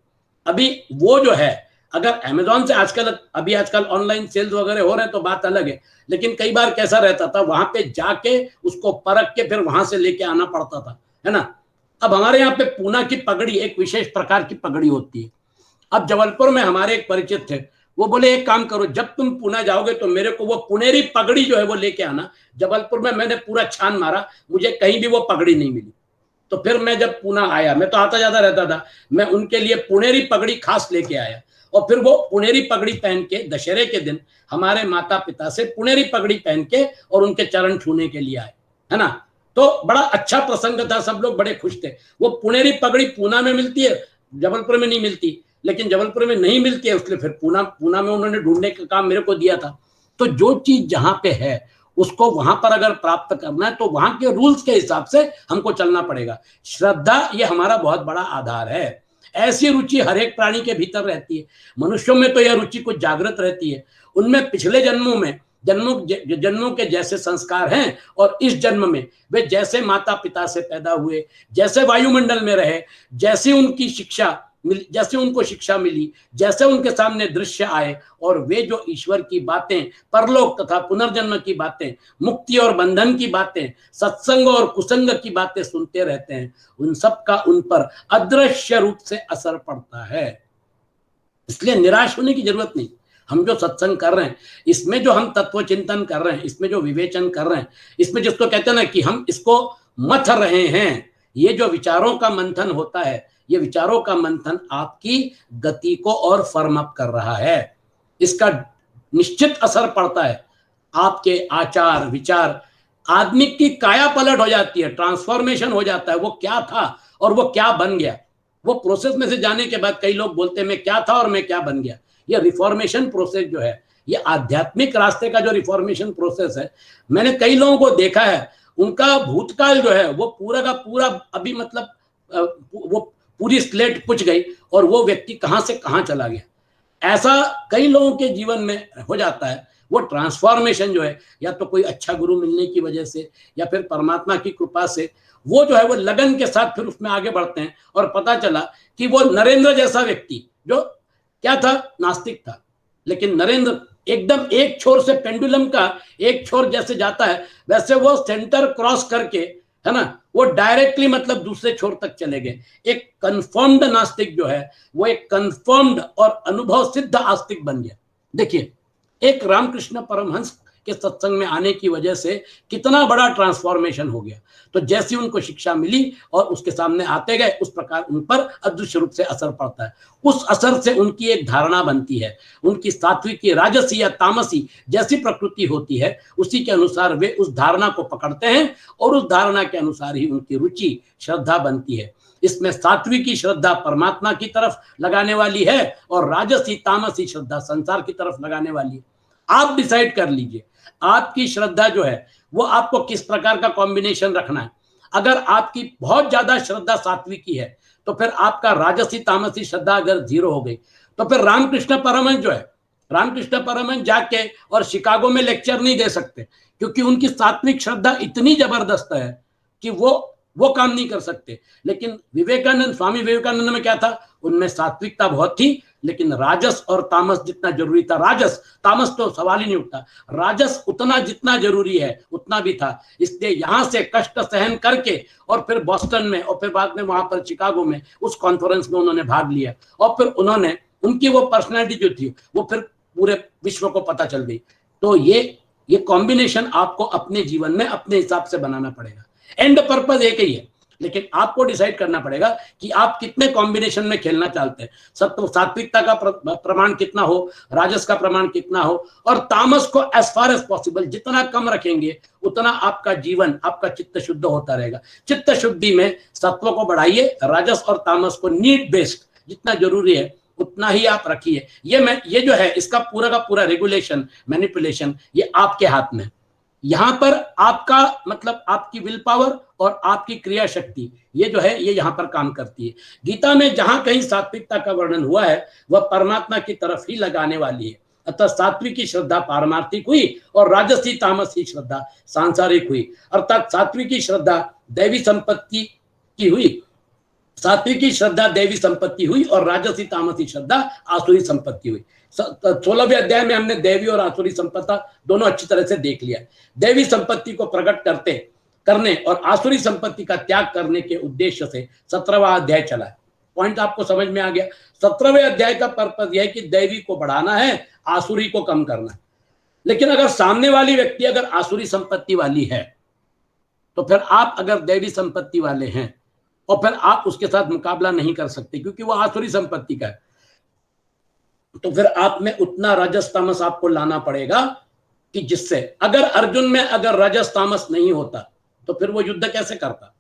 S2: अभी वो जो है अगर अमेजोन से आजकल ऑनलाइन सेल्स वगैरह हो रहे हैं तो बात अलग है, लेकिन कई बार कैसा रहता था, वहां पे जाके उसको परख के फिर वहां से लेके आना पड़ता था, है ना। अब हमारे यहाँ पे पूना की पगड़ी एक विशेष प्रकार की पगड़ी होती है। अब जबलपुर में हमारे एक परिचित थे, वो बोले एक काम करो, जब तुम पुणे जाओगे तो मेरे को वो पुनेरी पगड़ी जो है वो लेके आना। जबलपुर में मैंने पूरा छान मारा, मुझे कहीं भी वो पगड़ी नहीं मिली। तो फिर मैं जब पुणे आया, मैं तो आता जाता रहता था, मैं उनके लिए पुनेरी पगड़ी खास लेके आया और फिर वो पुनेरी पगड़ी पहन के दशहरे के दिन हमारे माता पिता से पुनेरी पगड़ी पहन के और उनके चरण छूने के लिए आए, है ना। तो बड़ा अच्छा प्रसंग था, सब लोग बड़े खुश थे। वो पुनेरी पगड़ी पूना में मिलती है, जबलपुर में नहीं मिलती, लेकिन जबलपुर में नहीं मिलती है इसलिए फिर पूना में उन्होंने ढूंढने का काम मेरे को दिया था। तो जो चीज जहां पे है उसको वहां पर अगर प्राप्त करना है तो वहां के रूल्स के हिसाब से हमको चलना पड़ेगा। श्रद्धा ये हमारा बहुत बड़ा आधार है। ऐसी रुचि हर एक प्राणी के भीतर रहती है। मनुष्यों में तो यह रुचि कुछ जागृत रहती है, उनमें पिछले जन्मों के जैसे संस्कार हैं और इस जन्म में वे जैसे माता पिता से पैदा हुए, जैसे वायुमंडल में रहे, जैसे उनको शिक्षा मिली, जैसे उनके सामने दृश्य आए और वे जो ईश्वर की बातें, परलोक तथा पुनर्जन्म की बातें, मुक्ति और बंधन की बातें, सत्संग और कुसंग की बातें सुनते रहते हैं, उन सब का उन पर अदृश्य रूप से असर पड़ता है। इसलिए निराश होने की जरूरत नहीं। हम जो सत्संग कर रहे हैं, इसमें जो हम तत्व चिंतन कर रहे हैं, इसमें जो विवेचन कर रहे हैं, इसमें जिसको कहते हैं ना कि हम इसको मथ रहे हैं, ये जो विचारों का मंथन होता है, ये विचारों का मंथन आपकी गति को और फर्म अप कर रहा है। इसका निश्चित असर पड़ता है आपके आचार विचार। आदमी की काया पलट हो जाती है, ट्रांसफॉर्मेशन हो जाता है। वो क्या था और वो क्या बन गया। वो प्रोसेस में से जाने के बाद कई लोग बोलते हैं मैं क्या था और मैं क्या बन गया। ये रिफॉर्मेशन प्रोसेस जो है, ये आध्यात्मिक रास्ते का जो रिफॉर्मेशन प्रोसेस है, मैंने कई लोगों को देखा है, उनका भूतकाल जो है वो पूरा का पूरा अभी मतलब वो पूरी स्लेट पुछ गई और वो व्यक्ति कहां से कहां चला गया। ऐसा कई लोगों के जीवन में हो जाता है। वो ट्रांसफॉर्मेशन जो है या तो कोई अच्छा गुरु मिलने की वजह से या फिर परमात्मा की कृपा से वो जो है वो लगन के साथ फिर उसमें आगे बढ़ते हैं और पता चला कि वो नरेंद्र जैसा व्यक्ति जो क्या था, नास्तिक था, लेकिन नरेंद्र एकदम एक छोर से पेंडुलम का एक छोर जैसे जाता है वैसे वो सेंटर क्रॉस करके, है ना, वो डायरेक्टली मतलब दूसरे छोर तक चले गए। एक कंफर्म्ड नास्तिक जो है वो एक कंफर्म्ड और अनुभव सिद्ध आस्तिक बन गया। देखिए, एक रामकृष्ण परमहंस के सत्संग में आने की वजह से कितना बड़ा ट्रांसफॉर्मेशन हो गया। तो जैसी उनको शिक्षा मिली और उसके सामने आते गए उस प्रकार उन पर अदृश्य रूप से असर पड़ता है। उस असर से उनकी एक धारणा बनती है, उनकी सात्विकी, राजसी या तामसी जैसी प्रकृति होती है उसी के अनुसार वे उस धारणा को पकड़ते हैं और उस धारणा के अनुसार ही उनकी रुचि, श्रद्धा बनती है। इसमें सात्विकी श्रद्धा परमात्मा की तरफ लगाने वाली है और राजसी तामसी श्रद्धा संसार की तरफ लगाने वाली है। आप डिसाइड कर लीजिए आपकी श्रद्धा जो है वो आपको किस प्रकार का कॉम्बिनेशन रखना है। अगर आपकी बहुत ज्यादा श्रद्धा सात्विकी है तो फिर आपका राजसी तामसी श्रद्धा अगर 0 हो गई तो फिर रामकृष्ण परमहंस जो है, रामकृष्ण परमहंस जाके और शिकागो में लेक्चर नहीं दे सकते क्योंकि उनकी सात्विक श्रद्धा इतनी जबरदस्त है कि वो काम नहीं कर सकते। लेकिन विवेकानंद, स्वामी विवेकानंद में क्या था, उनमें सात्विकता बहुत थी लेकिन राजस और तामस जितना जरूरी था, राजस तामस तो सवाल ही नहीं उठता, राजस उतना जितना जरूरी है उतना भी था। इसलिए यहां से कष्ट सहन करके और फिर बॉस्टन में और फिर बाद में वहां पर शिकागो में उस कॉन्फ्रेंस में उन्होंने भाग लिया और फिर उन्होंने उनकी वो पर्सनैलिटी जो थी वो फिर पूरे विश्व को पता चल गई। तो ये कॉम्बिनेशन आपको अपने जीवन में अपने हिसाब से बनाना पड़ेगा। एंड पर्पस एक ही है लेकिन आपको डिसाइड करना पड़ेगा कि आप कितने कॉम्बिनेशन में खेलना चाहते हैं। सात्विकता का प्रमाण कितना हो, राजस का प्रमाण कितना हो और तामस को एज फार एज पॉसिबल जितना कम रखेंगे उतना आपका जीवन, आपका चित्त शुद्ध होता रहेगा। चित्त शुद्धि में सत्व को बढ़ाइए, राजस और तामस को नीड बेस्ड जितना जरूरी है उतना ही आप रखिए। ये जो है इसका पूरा का पूरा रेगुलेशन, मैनिपुलेशन ये आपके हाथ में। यहां पर आपका मतलब आपकी विल पावर और आपकी क्रिया शक्ति ये जो है ये यहां पर काम करती है। गीता में जहां कहीं सात्विकता का वर्णन हुआ है वह परमात्मा की तरफ ही लगाने वाली है। अतः सात्विकी श्रद्धा पारमार्थिक हुई और राजसी तामसी श्रद्धा सांसारिक हुई। अर्थात सात्विकी श्रद्धा दैवी संपत्ति की हुई, सात्विकी श्रद्धा दैवी संपत्ति हुई और राजसी तामसी श्रद्धा आसुरी संपत्ति हुई। 16वें अध्याय में हमने दैवी और आसुरी संपत्ति दोनों अच्छी तरह से देख लिया। दैवी संपत्ति को प्रकट करने और आसुरी संपत्ति का त्याग करने के उद्देश्य से 17वां अध्याय चला है। पॉइंट आपको समझ में आ गया। 17वें अध्याय का पर्पस यह है कि दैवी को बढ़ाना है, आसुरी को कम करना है। लेकिन अगर सामने वाली व्यक्ति अगर आसुरी संपत्ति वाली है तो फिर आप अगर दैवी संपत्ति वाले हैं और फिर आप उसके साथ मुकाबला नहीं कर सकते क्योंकि वो आसुरी संपत्ति का है, तो फिर आप में उतना राजस तामस आपको लाना पड़ेगा कि जिससे अगर अर्जुन में अगर राजस तामस नहीं होता तो फिर वो युद्ध कैसे करता।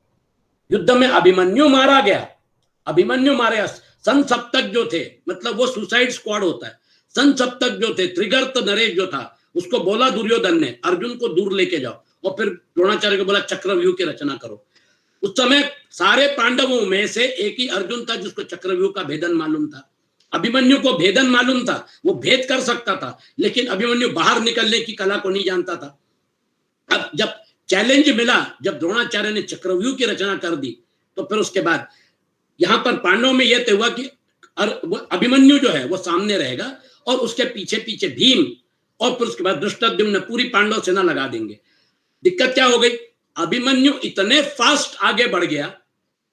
S2: युद्ध में अभिमन्यु मारा गया, अभिमन्यु मारे संसप्तक जो थे, मतलब वो सुसाइड स्क्वाड होता है। संसप्तक जो थे, त्रिगर्त नरेश जो था, उसको बोला दुर्योधन ने अर्जुन को दूर लेके जाओ और फिर द्रोणाचार्य को बोला चक्रव्यूह की रचना करो। उस समय सारे पांडवों में से एक ही अर्जुन था जिसको चक्रव्यूह का भेदन मालूम था। अभिमन्यु को भेदन मालूम था, वो भेद कर सकता था, लेकिन अभिमन्यु बाहर निकलने की कला को नहीं जानता था। अब जब चैलेंज मिला, जब द्रोणाचार्य ने चक्रव्यूह की रचना कर दी, तो फिर उसके बाद यहां पर पांडवों में यह तय हुआ कि अभिमन्यु जो है वो सामने रहेगा और उसके पीछे पीछे भीम और फिर उसके बाद धृष्टद्युम्न पूरी पांडव सेना लगा देंगे। दिक्कत क्या हो गई, अभिमन्यु इतने फास्ट आगे बढ़ गया,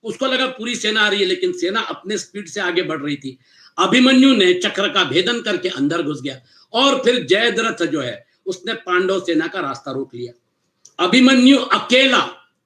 S2: उसको लगा पूरी सेना आ रही है, लेकिन सेना अपने स्पीड से आगे बढ़ रही थी। अभिमन्यु ने चक्र का भेदन करके अंदर घुस गया और फिर जयद्रथ जो है उसने पांडव सेना का रास्ता रोक लिया। अभिमन्यु अकेला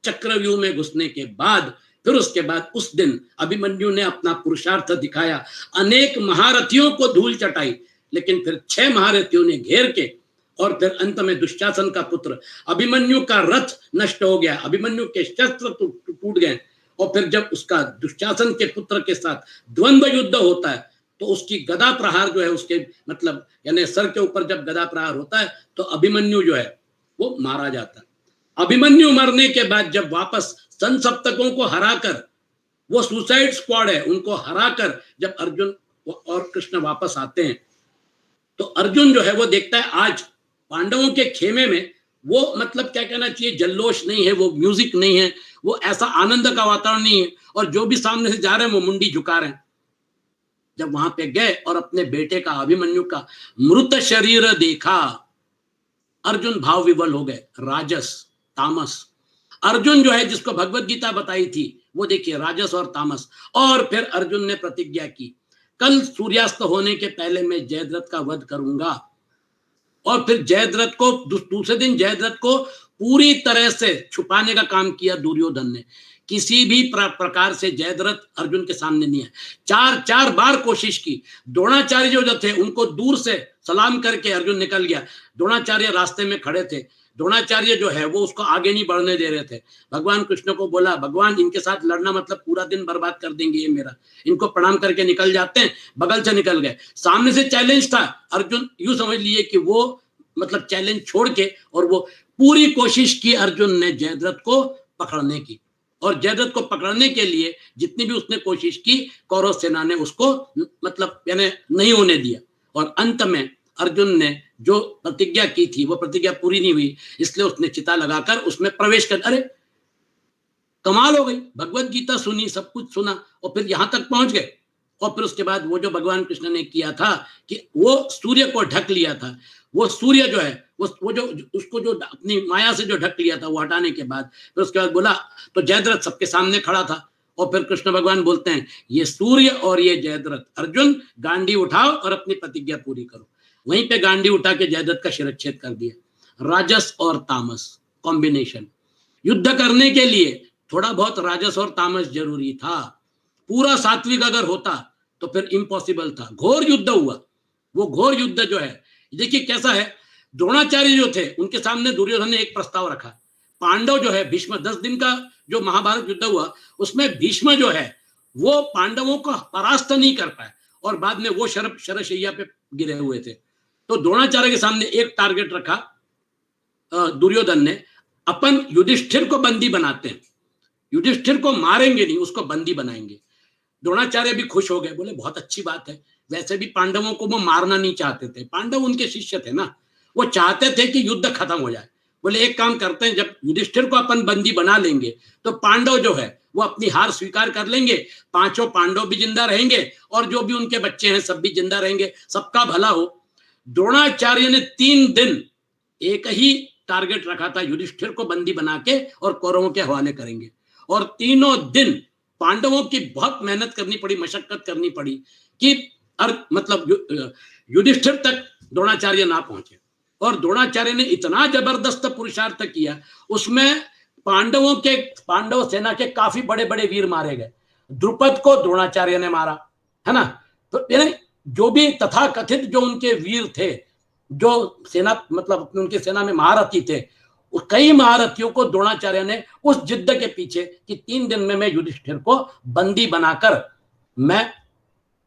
S2: चक्रव्यूह में घुसने के बाद फिर उसके बाद उस दिन अभिमन्यु ने अपना पुरुषार्थ दिखाया, अनेक महारथियों को धूल चटाई, लेकिन फिर 6 महारथियों ने घेर के और फिर अंत में दुशासन का पुत्र अभिमन्यु का रथ नष्ट हो गया, अभिमन्यु के शस्त्र टूट गए और फिर जब उसका दुशासन के पुत्र के साथ द्वंद्व युद्ध होता है तो उसकी गदा प्रहार जो है उसके मतलब यानी सर के ऊपर जब गदा प्रहार होता है तो अभिमन्यु जो है वो मारा जाता है। अभिमन्यु मरने के बाद जब वापस संसप्तकों को हराकर वो सुसाइड स्क्वाड है, उनको हराकर जब अर्जुन और कृष्ण वापस आते हैं तो अर्जुन जो है वो देखता है आज पांडवों के खेमे में वो मतलब क्या कहना चाहिए, जल्लोष नहीं है, वो म्यूजिक नहीं है, वो ऐसा आनंद का वातावरण नहीं है, और जो भी सामने से जा रहे हैं वो मुंडी झुका रहे हैं। जब वहां पे गए और अपने बेटे का, अभिमन्यु का मृत शरीर देखा, अर्जुन भाव विवल हो गए। राजस तामस, अर्जुन जो है जिसको भगवत गीता बताई थी वो देखिए राजस और तामस। और फिर अर्जुन ने प्रतिज्ञा की, कल सूर्यास्त होने के पहले मैं जयद्रथ का वध करूंगा। और फिर जयद्रथ को दूसरे दिन जयद्रथ को पूरी तरह से छुपाने का काम किया दुर्योधन ने। किसी भी प्रकार से जयद्रथ अर्जुन के सामने नहीं है। चार बार कोशिश की। द्रोणाचार्य जो थे उनको दूर से सलाम करके अर्जुन निकल गया। द्रोणाचार्य रास्ते में खड़े थे। द्रोणाचार्य जो है वो उसको आगे नहीं बढ़ने दे रहे थे। भगवान कृष्ण को बोला, भगवान इनके साथ लड़ना मतलब पूरा दिन बर्बाद कर देंगे ये मेरा, इनको प्रणाम करके निकल जाते हैं। बगल से निकल गए। सामने से चैलेंज था। अर्जुन यूं समझ लिए कि वो मतलब चैलेंज छोड़ के, और वो पूरी कोशिश की अर्जुन ने जयद्रथ को पकड़ने की। और जयद्रथ को पकड़ने के लिए जितनी भी उसने कोशिश की, कौरव सेना ने उसको मतलब यानी नहीं होने दिया। और अंत में अर्जुन ने जो प्रतिज्ञा की थी वो प्रतिज्ञा पूरी नहीं हुई, इसलिए उसने चिता लगाकर उसमें प्रवेश कर, अरे कमाल हो गई, भगवत गीता सुनी, सब कुछ सुना और फिर यहां तक पहुंच गए। और फिर उसके बाद वो जो भगवान कृष्ण ने किया था कि वो सूर्य को ढक लिया था, वो सूर्य जो है वो जो उसको जो अपनी माया से जो ढक लिया था वो हटाने के बाद फिर उसके बाद बोला, तो जयद्रथ सबके सामने खड़ा था। और फिर कृष्ण भगवान बोलते हैं, ये सूर्य और ये जयद्रथ, अर्जुन गांडी उठाओ और अपनी प्रतिज्ञा पूरी करो। वहीं पे गांडी उठा के जयद्रथ का शिरच्छेद कर दिया। राजस और तामस कॉम्बिनेशन। युद्ध करने के लिए थोड़ा बहुत राजस और तामस जरूरी था। पूरा सात्विक अगर होता तो फिर इम्पॉसिबल था। घोर युद्ध हुआ। वो घोर युद्ध जो है देखिए कैसा है। द्रोणाचार्य जो थे उनके सामने दुर्योधन ने एक प्रस्ताव रखा। पांडव जो है भीष्म, 10 दिन का जो महाभारत युद्ध हुआ उसमें भीष्म जो है वो पांडवों को परास्त नहीं कर पाए और बाद में वो शरशैया पे गिरे हुए थे। तो द्रोणाचार्य के सामने एक टारगेट रखा दुर्योधन ने, अपन युधिष्ठिर को बंदी बनाते हैं, युधिष्ठिर को मारेंगे नहीं, उसको बंदी बनाएंगे। द्रोणाचार्य भी खुश हो गए, बोले बहुत अच्छी बात है। वैसे भी पांडवों को वो मारना नहीं चाहते थे, पांडव उनके शिष्य थे ना, वो चाहते थे कि युद्ध खत्म हो जाए। बोले एक काम करते हैं, जब युधिष्ठिर को अपन बंदी बना लेंगे तो पांडव जो है वो अपनी हार स्वीकार कर लेंगे, पांचों पांडव भी जिंदा रहेंगे और जो भी उनके बच्चे हैं सब भी जिंदा रहेंगे, सबका भला हो। द्रोणाचार्य ने 3 दिन एक ही टारगेट रखा था, युधिष्ठिर को बंदी बना के और कौरवों के हवाले करेंगे। और तीनों दिन पांडवों की बहुत मेहनत करनी पड़ी, मशक्कत करनी पड़ी कि मतलब युधिष्ठिर तक द्रोणाचार्य ना पहुंचे। और द्रोणाचार्य ने इतना जबरदस्त पुरुषार्थ किया, उसमें पांडव सेना के काफी बड़े बड़े वीर मारे गए। द्रुपद को द्रोणाचार्य ने मारा, है ना। तो जो भी तथाकथित जो उनके वीर थे, जो सेना मतलब उनकी सेना में महारथी थे, कई महारथियों को द्रोणाचार्य ने उस जिद्द के पीछे कि 3 दिन में मैं युधिष्ठिर को बंदी बनाकर मैं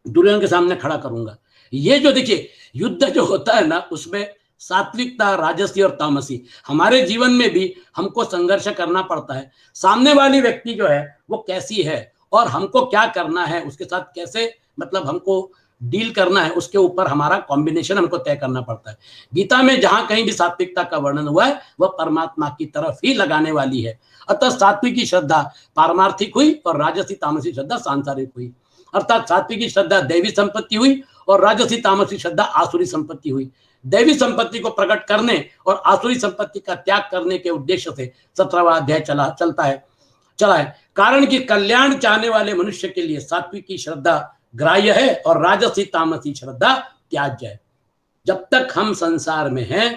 S2: दुर्योधन के सामने खड़ा करूंगा। ये जो देखिए युद्ध जो होता है ना, उसमें सात्विकता, राजसी और तामसी, हमारे जीवन में भी हमको संघर्ष करना पड़ता है। सामने वाली व्यक्ति जो है वो कैसी है और हमको क्या करना है, उसके साथ कैसे मतलब हमको डील करना है, उसके ऊपर हमारा कॉम्बिनेशन हमको तय करना पड़ता है। गीता में जहां कहीं भी सात्विकता का वर्णन हुआ है वह परमात्मा की तरफ ही लगाने वाली है। अतः सात्विकी श्रद्धा पारमार्थिक हुई और राजसी तामसी श्रद्धा सांसारिक हुई। अर्थात सात्विकी श्रद्धा दैवी संपत्ति हुई और राजसी तामसी श्रद्धा आसुरी संपत्ति हुई। दैवी संपत्ति को प्रकट करने और आसुरी संपत्ति का त्याग करने के उद्देश्य से 17वां अध्याय चला है। कारण कि कल्याण चाहने वाले मनुष्य के लिए सात्विकी श्रद्धा ग्राह्य है और राजसी तामसी श्रद्धा त्याज्य है। जब तक हम संसार में हैं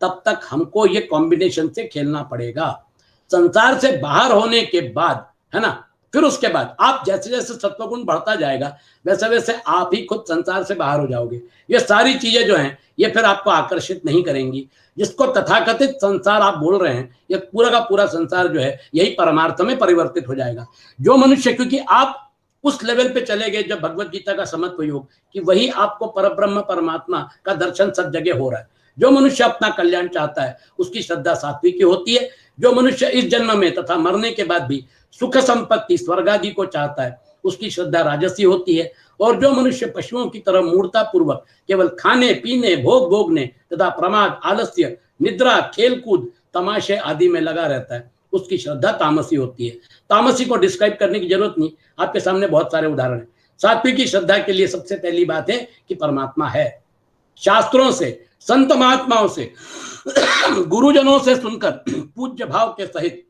S2: तब तक हमको ये कॉम्बिनेशन से खेलना पड़ेगा। संसार से बाहर होने के बाद, है ना, फिर उसके बाद आप जैसे जैसे सत्वगुण बढ़ता जाएगा वैसे वैसे आप ही खुद संसार से बाहर हो जाओगे। ये सारी चीजें जो हैं ये फिर आपको आकर्षित नहीं करेंगी। जिसको तथाकथित संसार आप बोल रहे हैं, ये पूरा का पूरा संसार जो है यही परमार्थ में परिवर्तित हो जाएगा। जो मनुष्य, क्योंकि आप उस लेवल पे चले गए जब भगवत गीता का समत्व योग कि वही आपको परब्रह्म परमात्मा का दर्शन सब जगह हो रहा है। जो मनुष्य अपना कल्याण चाहता है उसकी श्रद्धा सात्विकी होती है। जो मनुष्य इस जन्म में तथा मरने के बाद भी सुख संपत्ति स्वर्ग आदि को चाहता है, उसकी श्रद्धा राजसी होती है। और जो मनुष्य पशुओं की तरह मूर्ता पूर्वक केवल खाने पीने भोग भोगने तथा प्रमाद आलस्य निद्रा खेलकूद तमाशे आदि में लगा रहता है, उसकी श्रद्धा तामसी होती है। तामसी को डिस्क्राइब करने की जरूरत नहीं, आपके सामने बहुत सारे उदाहरण हैं। सात्विक की श्रद्धा के लिए सबसे पहली बात है कि परमात्मा है। शास्त्रों से, संत महात्माओं से, गुरुजनों से सुनकर पूज्य भाव के सहित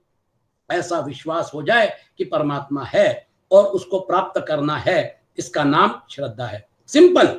S2: ऐसा विश्वास हो जाए कि परमात्मा है और उसको प्राप्त करना है, इसका नाम श्रद्धा है। सिंपल,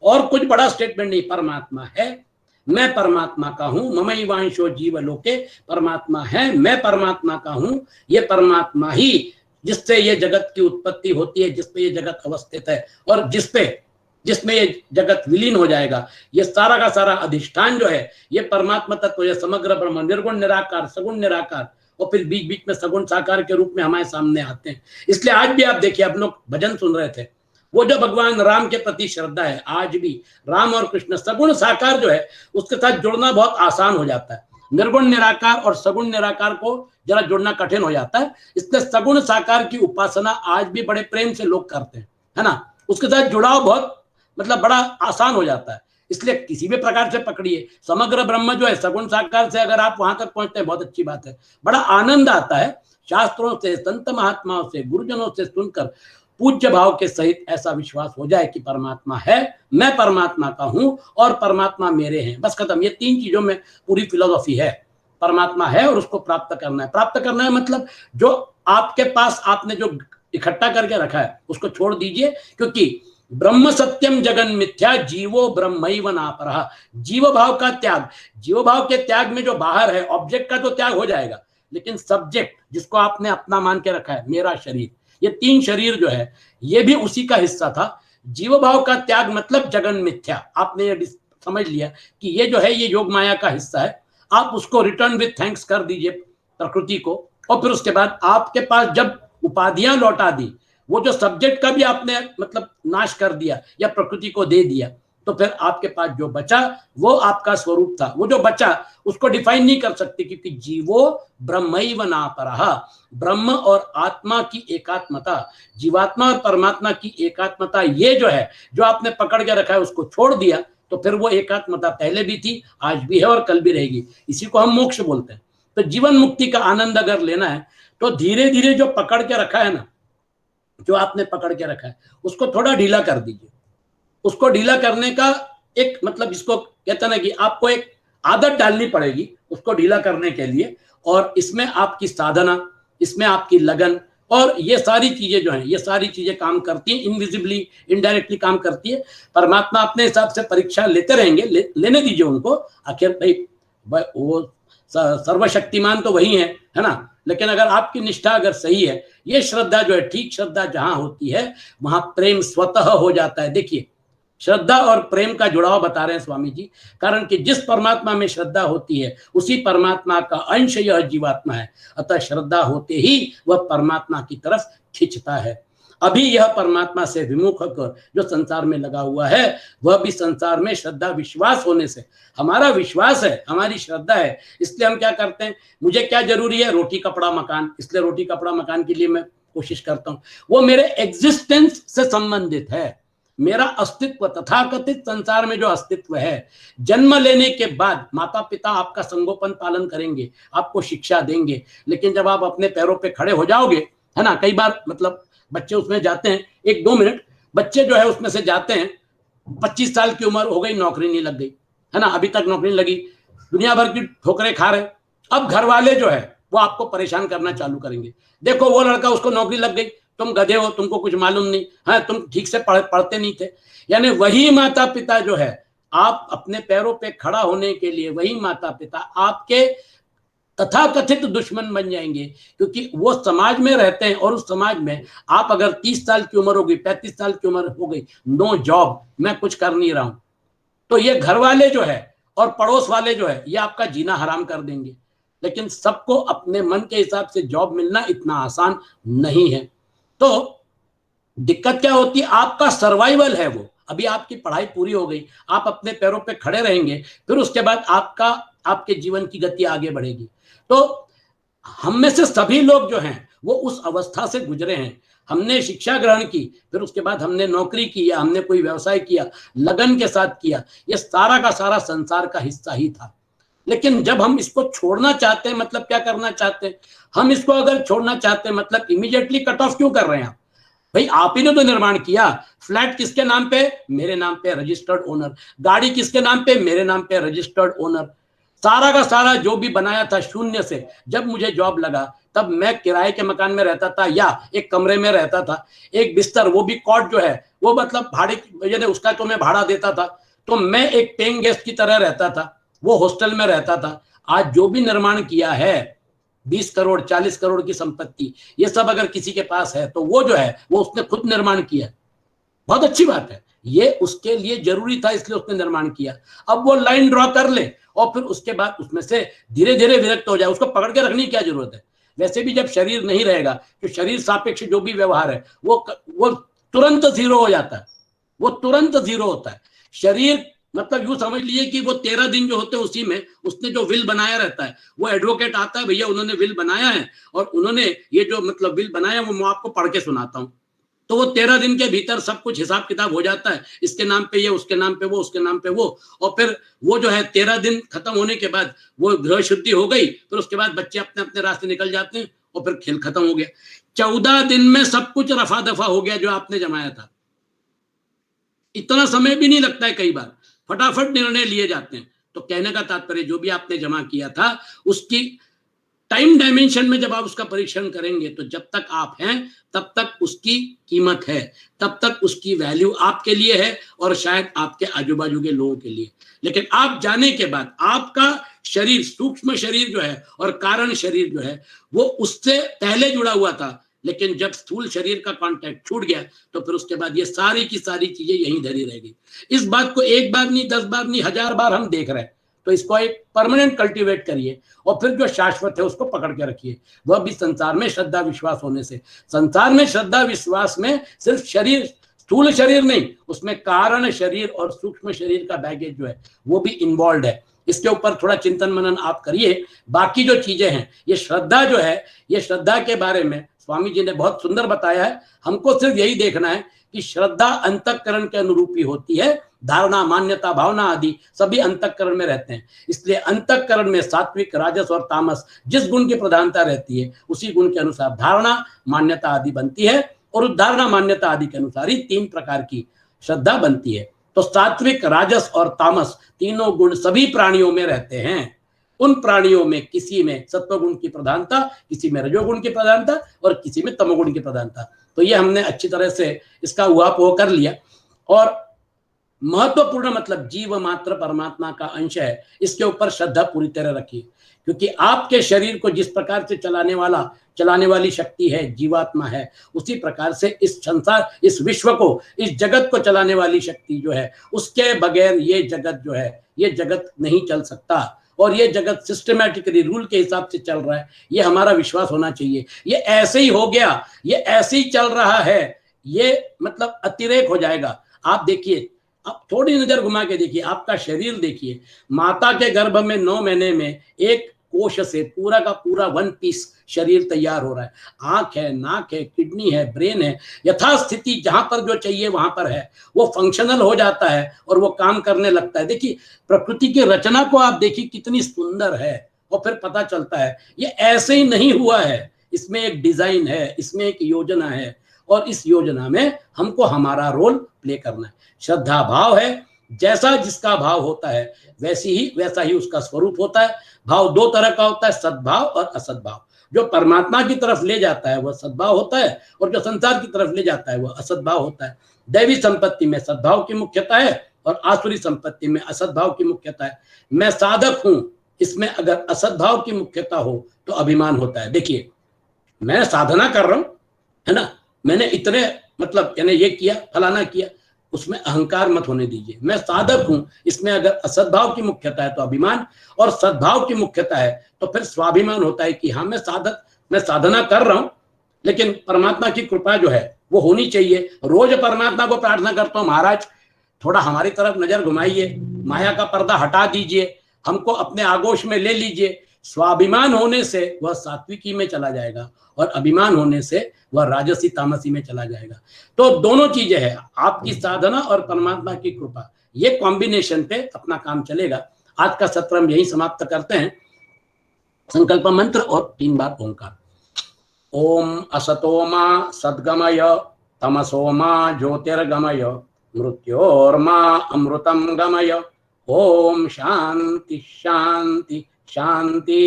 S2: और कुछ बड़ा स्टेटमेंट नहीं। परमात्मा है, मैं परमात्मा का हूं, ममैवांशो जीव लोके, परमात्मा है, मैं परमात्मा का हूं। ये परमात्मा ही जिससे ये जगत की उत्पत्ति होती है, जिसपे ये जगत अवस्थित है और जिसमें ये जगत विलीन हो जाएगा। ये सारा का सारा अधिष्ठान जो है ये परमात्मा तत्व है, समग्र ब्रह्म, निर्गुण निराकार, सगुण निराकार, और फिर बीच बीच में सगुण साकार के रूप में हमारे सामने आते हैं। इसलिए आज भी आप देखिए, आप लोग भजन सुन रहे थे, वो जो भगवान राम के प्रति श्रद्धा है, आज भी राम और कृष्ण सगुण साकार जो है उसके साथ जुड़ना बहुत आसान हो जाता है। निर्गुण निराकार और सगुण निराकार को जरा जुड़ना कठिन हो जाता है। इसलिए सगुण साकार की उपासना आज भी बड़े प्रेम से लोग करते हैं, है ना। उसके साथ जुड़ाव बहुत मतलब बड़ा आसान हो जाता है। इसलिए किसी भी प्रकार से पकड़िए, समग्र ब्रह्म जो है सगुण साकार से अगर आप वहां तक पहुंचते हैं बहुत अच्छी बात है, बड़ा आनंद आता है। शास्त्रों से, संत महात्माओं से, गुरुजनों से सुनकर पूज्य भाव के सहित ऐसा विश्वास हो जाए कि परमात्मा है, मैं परमात्मा का हूं और परमात्मा मेरे हैं, बस खत्म। ये तीन चीजों में पूरी फिलोसॉफी है। परमात्मा है और उसको प्राप्त करना है। प्राप्त करना है मतलब जो आपके पास आपने जो इकट्ठा करके रखा है उसको छोड़ दीजिए, क्योंकि ब्रह्म सत्यम जगन मिथ्या जीवो ब्रह्मैव नापरः। जीव भाव का त्याग, जीव भाव के त्याग में जो बाहर है ऑब्जेक्ट का तो त्याग हो जाएगा, लेकिन सब्जेक्ट जिसको आपने अपना मान के रखा है, मेरा शरीर, ये तीन शरीर जो है ये भी उसी का हिस्सा था। जीव भाव का त्याग मतलब जगन मिथ्या, आपने ये समझ लिया कि ये जो है ये योग माया का हिस्सा है। आप उसको रिटर्न विथ थैंक्स कर दीजिए प्रकृति को, और फिर उसके बाद आपके पास जब उपाधियां लौटा दी, वो जो सब्जेक्ट का भी आपने मतलब नाश कर दिया या प्रकृति को दे दिया, तो फिर आपके पास जो बचा वो आपका स्वरूप था। वो जो बचा उसको डिफाइन नहीं कर सकते, क्योंकि जीवो ब्रह्मैव नापरः। ब्रह्म और आत्मा की एकात्मता, जीवात्मा और परमात्मा की एकात्मता, ये जो है जो आपने पकड़ के रखा है उसको छोड़ दिया, तो फिर वो एकात्मता पहले भी थी, आज भी है और कल भी रहेगी। इसी को हम मोक्ष बोलते हैं। तो जीवन मुक्ति का आनंद अगर लेना है तो धीरे धीरे जो पकड़ के रखा है ना, जो आपने पकड़ के रखा है उसको थोड़ा ढीला कर दीजिए। उसको ढीला करने का एक मतलब, इसको कहते हैं ना कि आपको एक आदत डालनी पड़ेगी उसको ढीला करने के लिए, और इसमें आपकी साधना, इसमें आपकी लगन, और ये सारी चीजें जो हैं ये सारी चीजें काम करती हैं, इनविजिबली इनडायरेक्टली काम करती है। परमात्मा अपने हिसाब से परीक्षा लेते रहेंगे, लेने दीजिए उनको। आखिर भाई वो सर्वशक्तिमान तो वही है ना। लेकिन अगर आपकी निष्ठा अगर सही है, ये श्रद्धा जो है, ठीक श्रद्धा जहां होती है वहां प्रेम स्वतः हो जाता है। देखिए, श्रद्धा और प्रेम का जुड़ाव बता रहे हैं स्वामी जी, कारण कि जिस परमात्मा में श्रद्धा होती है उसी परमात्मा का अंश यह जीवात्मा है। अतः श्रद्धा होते ही वह परमात्मा की तरफ खिंचता है। अभी यह परमात्मा से विमुख होकर जो संसार में लगा हुआ है, वह भी संसार में श्रद्धा विश्वास होने से, हमारा विश्वास है, हमारी श्रद्धा है, इसलिए हम क्या करते हैं, मुझे क्या जरूरी है, रोटी कपड़ा मकान, इसलिए रोटी कपड़ा मकान के लिए मैं कोशिश करता हूं। वो मेरे एग्जिस्टेंस से संबंधित है, मेरा अस्तित्व, तथाकथित संसार में जो अस्तित्व है। जन्म लेने के बाद माता पिता आपका संगोपन पालन करेंगे, आपको शिक्षा देंगे, लेकिन जब आप अपने पैरों पे खड़े हो जाओगे, है ना, कई बार मतलब बच्चे उसमें जाते हैं, 1-2 मिनट बच्चे जो है उसमें से जाते हैं, 25 साल की उम्र हो गई, नौकरी नहीं लग गई, है ना, अभी तक नौकरी नहीं लगी, दुनिया भर की ठोकरें खा रहे। अब घर वाले जो है वो आपको परेशान करना चालू करेंगे, देखो वो लड़का, उसको नौकरी लग गई, तुम गधे हो, तुमको कुछ मालूम नहीं है, तुम ठीक से पढ़ते नहीं थे। यानी वही माता पिता जो है, आप अपने पैरों पे खड़ा होने के लिए, वही माता पिता आपके तथाकथित दुश्मन बन जाएंगे, क्योंकि वो समाज में रहते हैं और उस समाज में आप अगर 30 साल की उम्र हो गई, 35 साल की उम्र हो गई, नो जॉब, मैं कुछ कर नहीं रहा हूं, तो ये घर वाले जो है और पड़ोस वाले जो है ये आपका जीना हराम कर देंगे। लेकिन सबको अपने मन के हिसाब से जॉब मिलना इतना आसान नहीं है। तो दिक्कत क्या होती है, आपका सर्वाइवल है वो। अभी आपकी पढ़ाई पूरी हो गई, आप अपने पैरों पे खड़े रहेंगे, फिर उसके बाद आपके जीवन की गति आगे बढ़ेगी। तो हम में से सभी लोग जो हैं वो उस अवस्था से गुजरे हैं। हमने शिक्षा ग्रहण की, फिर उसके बाद हमने नौकरी की या हमने कोई व्यवसाय किया, लगन के साथ किया, ये सारा का सारा संसार का हिस्सा ही था। लेकिन जब हम इसको छोड़ना चाहते हैं, मतलब क्या करना चाहते हैं, हम इसको अगर छोड़ना चाहते हैं मतलब इमीडिएटली कट ऑफ क्यों कर रहे हैं आप? भाई आप ही ने तो निर्माण किया। फ्लैट किसके नाम पे? मेरे नाम पे, रजिस्टर्ड ओनर। गाड़ी किसके नाम पे? मेरे नाम पे, रजिस्टर्ड ओनर। सारा का सारा जो भी बनाया था शून्य से, जब मुझे जॉब लगा तब मैं किराए के मकान में रहता था या एक कमरे में रहता था, एक बिस्तर, वो भी कॉट जो है वो मतलब भाड़े, यानी उसका तो मैं भाड़ा देता था, तो मैं एक पेइंग गेस्ट की तरह रहता था, वो हॉस्टल में रहता था। आज जो भी निर्माण किया है 20 करोड़ 40 करोड़ की संपत्ति, ये सब अगर किसी के पास है तो वो जो है वो उसने खुद निर्माण किया। बहुत अच्छी बात है, ये उसके लिए जरूरी था इसलिए उसने निर्माण किया। अब वो लाइन ड्रॉ कर ले और फिर उसके बाद उसमें से धीरे धीरे विरक्त हो जाए, उसको पकड़ के रखने की क्या जरूरत है? वैसे भी जब शरीर नहीं रहेगा तो शरीर सापेक्ष जो भी व्यवहार है वो तुरंत जीरो हो जाता है, वो तुरंत जीरो होता है। शरीर मतलब यूं समझ लीजिए कि वो 13 दिन जो होते हैं उसी में उसने जो विल बनाया रहता है, वो एडवोकेट आता है, भैया उन्होंने विल बनाया है और उन्होंने ये जो मतलब विल बनाया वो मैं आपको पढ़ के सुनाता हूँ, तो वो 13 दिन के भीतर सब कुछ हिसाब किताब हो जाता है, इसके नाम पे ये, उसके नाम पे वो, उसके नाम पे वो, और फिर वो जो है 13 दिन खत्म होने के बाद वो गृह शुद्धि हो गई, फिर उसके बाद बच्चे अपने अपने रास्ते निकल जाते हैं और फिर खेल खत्म हो गया। 14 दिन में सब कुछ रफा दफा हो गया जो आपने जमाया था। इतना समय भी नहीं लगता है, कई बार फटाफट निर्णय लिए जाते हैं। तो कहने का तात्पर्य जो भी आपने जमा किया था उसकी टाइम डायमेंशन में जब आप उसका परीक्षण करेंगे तो जब तक आप हैं तब तक उसकी कीमत है, तब तक उसकी वैल्यू आपके लिए है और शायद आपके आजू बाजू के लोगों के लिए। लेकिन आप जाने के बाद आपका शरीर, सूक्ष्म शरीर जो है और कारण शरीर जो है वो उससे पहले जुड़ा हुआ था, लेकिन जब स्थूल शरीर का कांटेक्ट छूट गया तो फिर उसके बाद ये सारी की सारी चीजें यहीं धरी रह गई। इस बात को एक बार नहीं, 10 बार नहीं, 1000 बार हम देख रहे हैं, तो इसको एक परमानेंट कल्टीवेट करिए और फिर जो शाश्वत है उसको पकड़ के रखिए, वह भी संसार में श्रद्धा विश्वास होने से। संसार में श्रद्धा विश्वास में सिर्फ शरीर, स्थूल शरीर नहीं, उसमें कारण शरीर और सूक्ष्म शरीर का बैगेज जो है वो भी इन्वॉल्व है। इसके ऊपर थोड़ा चिंतन मनन आप करिए। बाकी जो चीजें हैं, ये श्रद्धा जो है, ये श्रद्धा के बारे में स्वामी जी ने बहुत सुंदर बताया है। हमको सिर्फ यही देखना है कि श्रद्धा अंतःकरण के अनुरूपी होती है, धारणा, मान्यता, भावना आदि सभी अंतःकरण में रहते हैं। इसलिए अंतःकरण में सात्विक, राजस और तामस जिस गुण की प्रधानता रहती है उसी गुण के अनुसार धारणा, मान्यता आदि बनती है और उस धारणा, मान्यता आदि के अनुसार ही 3 प्रकार की श्रद्धा बनती है। तो सात्विक, राजस और तामस तीनों गुण सभी प्राणियों में रहते हैं। उन प्राणियों में किसी में सत्वगुण की प्रधानता, किसी में रजोगुण की प्रधानता और किसी में तमोगुण की प्रधानता। तो ये हमने अच्छी तरह से इसका उहापोह कर लिया। और महत्वपूर्ण मतलब जीव मात्र परमात्मा का अंश है, इसके ऊपर श्रद्धा पूरी तरह रखिए, क्योंकि आपके शरीर को जिस प्रकार से चलाने वाली शक्ति है, जीवात्मा है, उसी प्रकार से इस संसार, इस विश्व को, इस जगत को चलाने वाली शक्ति जो है, उसके बगैर ये जगत जो है, ये जगत नहीं चल सकता। और ये जगत सिस्टमैटिकली रूल के हिसाब से चल रहा है, ये हमारा विश्वास होना चाहिए। ये ऐसे ही हो गया, ये ऐसे ही चल रहा है, ये मतलब अतिरेक हो जाएगा। आप देखिए, आप थोड़ी नजर घुमा के देखिए, आपका शरीर देखिए, माता के गर्भ में 9 महीने में एक कोश से पूरा का पूरा 1 पीस शरीर तैयार हो रहा है। आंख है, नाक है, किडनी है, ब्रेन है, यथास्थिति जहां पर जो चाहिए वहां पर है, वो फंक्शनल हो जाता है और वो काम करने लगता है। देखिए प्रकृति की रचना को आप देखिए कितनी सुंदर है, और फिर पता चलता है ये ऐसे ही नहीं हुआ है, इसमें एक डिजाइन है, इसमें एक योजना है, और इस योजना में हमको हमारा रोल प्ले करना है। श्रद्धा भाव है, जैसा जिसका भाव होता है वैसा ही उसका स्वरूप होता है। भाव 2 तरह का होता है, सद्भाव और असद्भाव। जो परमात्मा की तरफ ले जाता है वह सद्भाव होता है, और जो संसार की तरफ ले जाता है वह असद्भाव होता है। दैवी संपत्ति में सद्भाव की मुख्यता है और आसुरी संपत्ति में असद्भाव की मुख्यता है। मैं साधक हूं, इसमें अगर असद्भाव की मुख्यता हो तो अभिमान होता है। देखिए मैं साधना कर रहा हूं, है ना, मैंने इतने मतलब यानी ये किया, फलाना किया, उसमें अहंकार मत होने दीजिए। मैं साधक हूं, इसमें अगर असद्भाव की मुख्यता है तो अभिमान, और सद्भाव की मुख्यता है तो फिर स्वाभिमान होता है कि हाँ मैं साधना कर रहा हूं, लेकिन परमात्मा की कृपा जो है वो होनी चाहिए। रोज परमात्मा को प्रार्थना करता हूं, महाराज थोड़ा हमारी तरफ नजर घुमाइए, माया का पर्दा हटा दीजिए, हमको अपने आगोश में ले लीजिए, स्वाभिमान होने से वह सात्विकी में चला जाएगा और अभिमान होने से वह राजसी तामसी में चला जाएगा। तो दोनों चीजें हैं, आपकी साधना और परमात्मा की कृपा, ये कॉम्बिनेशन पे अपना काम चलेगा। आज का सत्र हम यही समाप्त करते हैं। संकल्प मंत्र और 3 बार ओंकार। ओम असतो मा सद्गमय तमसो मा ज्योतिर्गमय मृत्योर्मा अमृतम गमय। ओम शांति शांति शांति।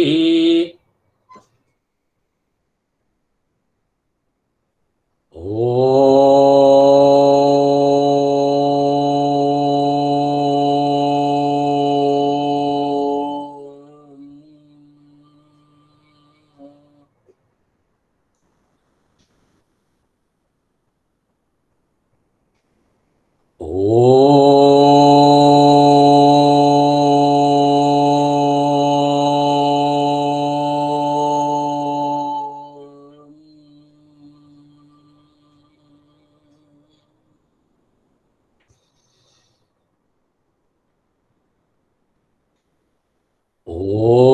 S2: ओ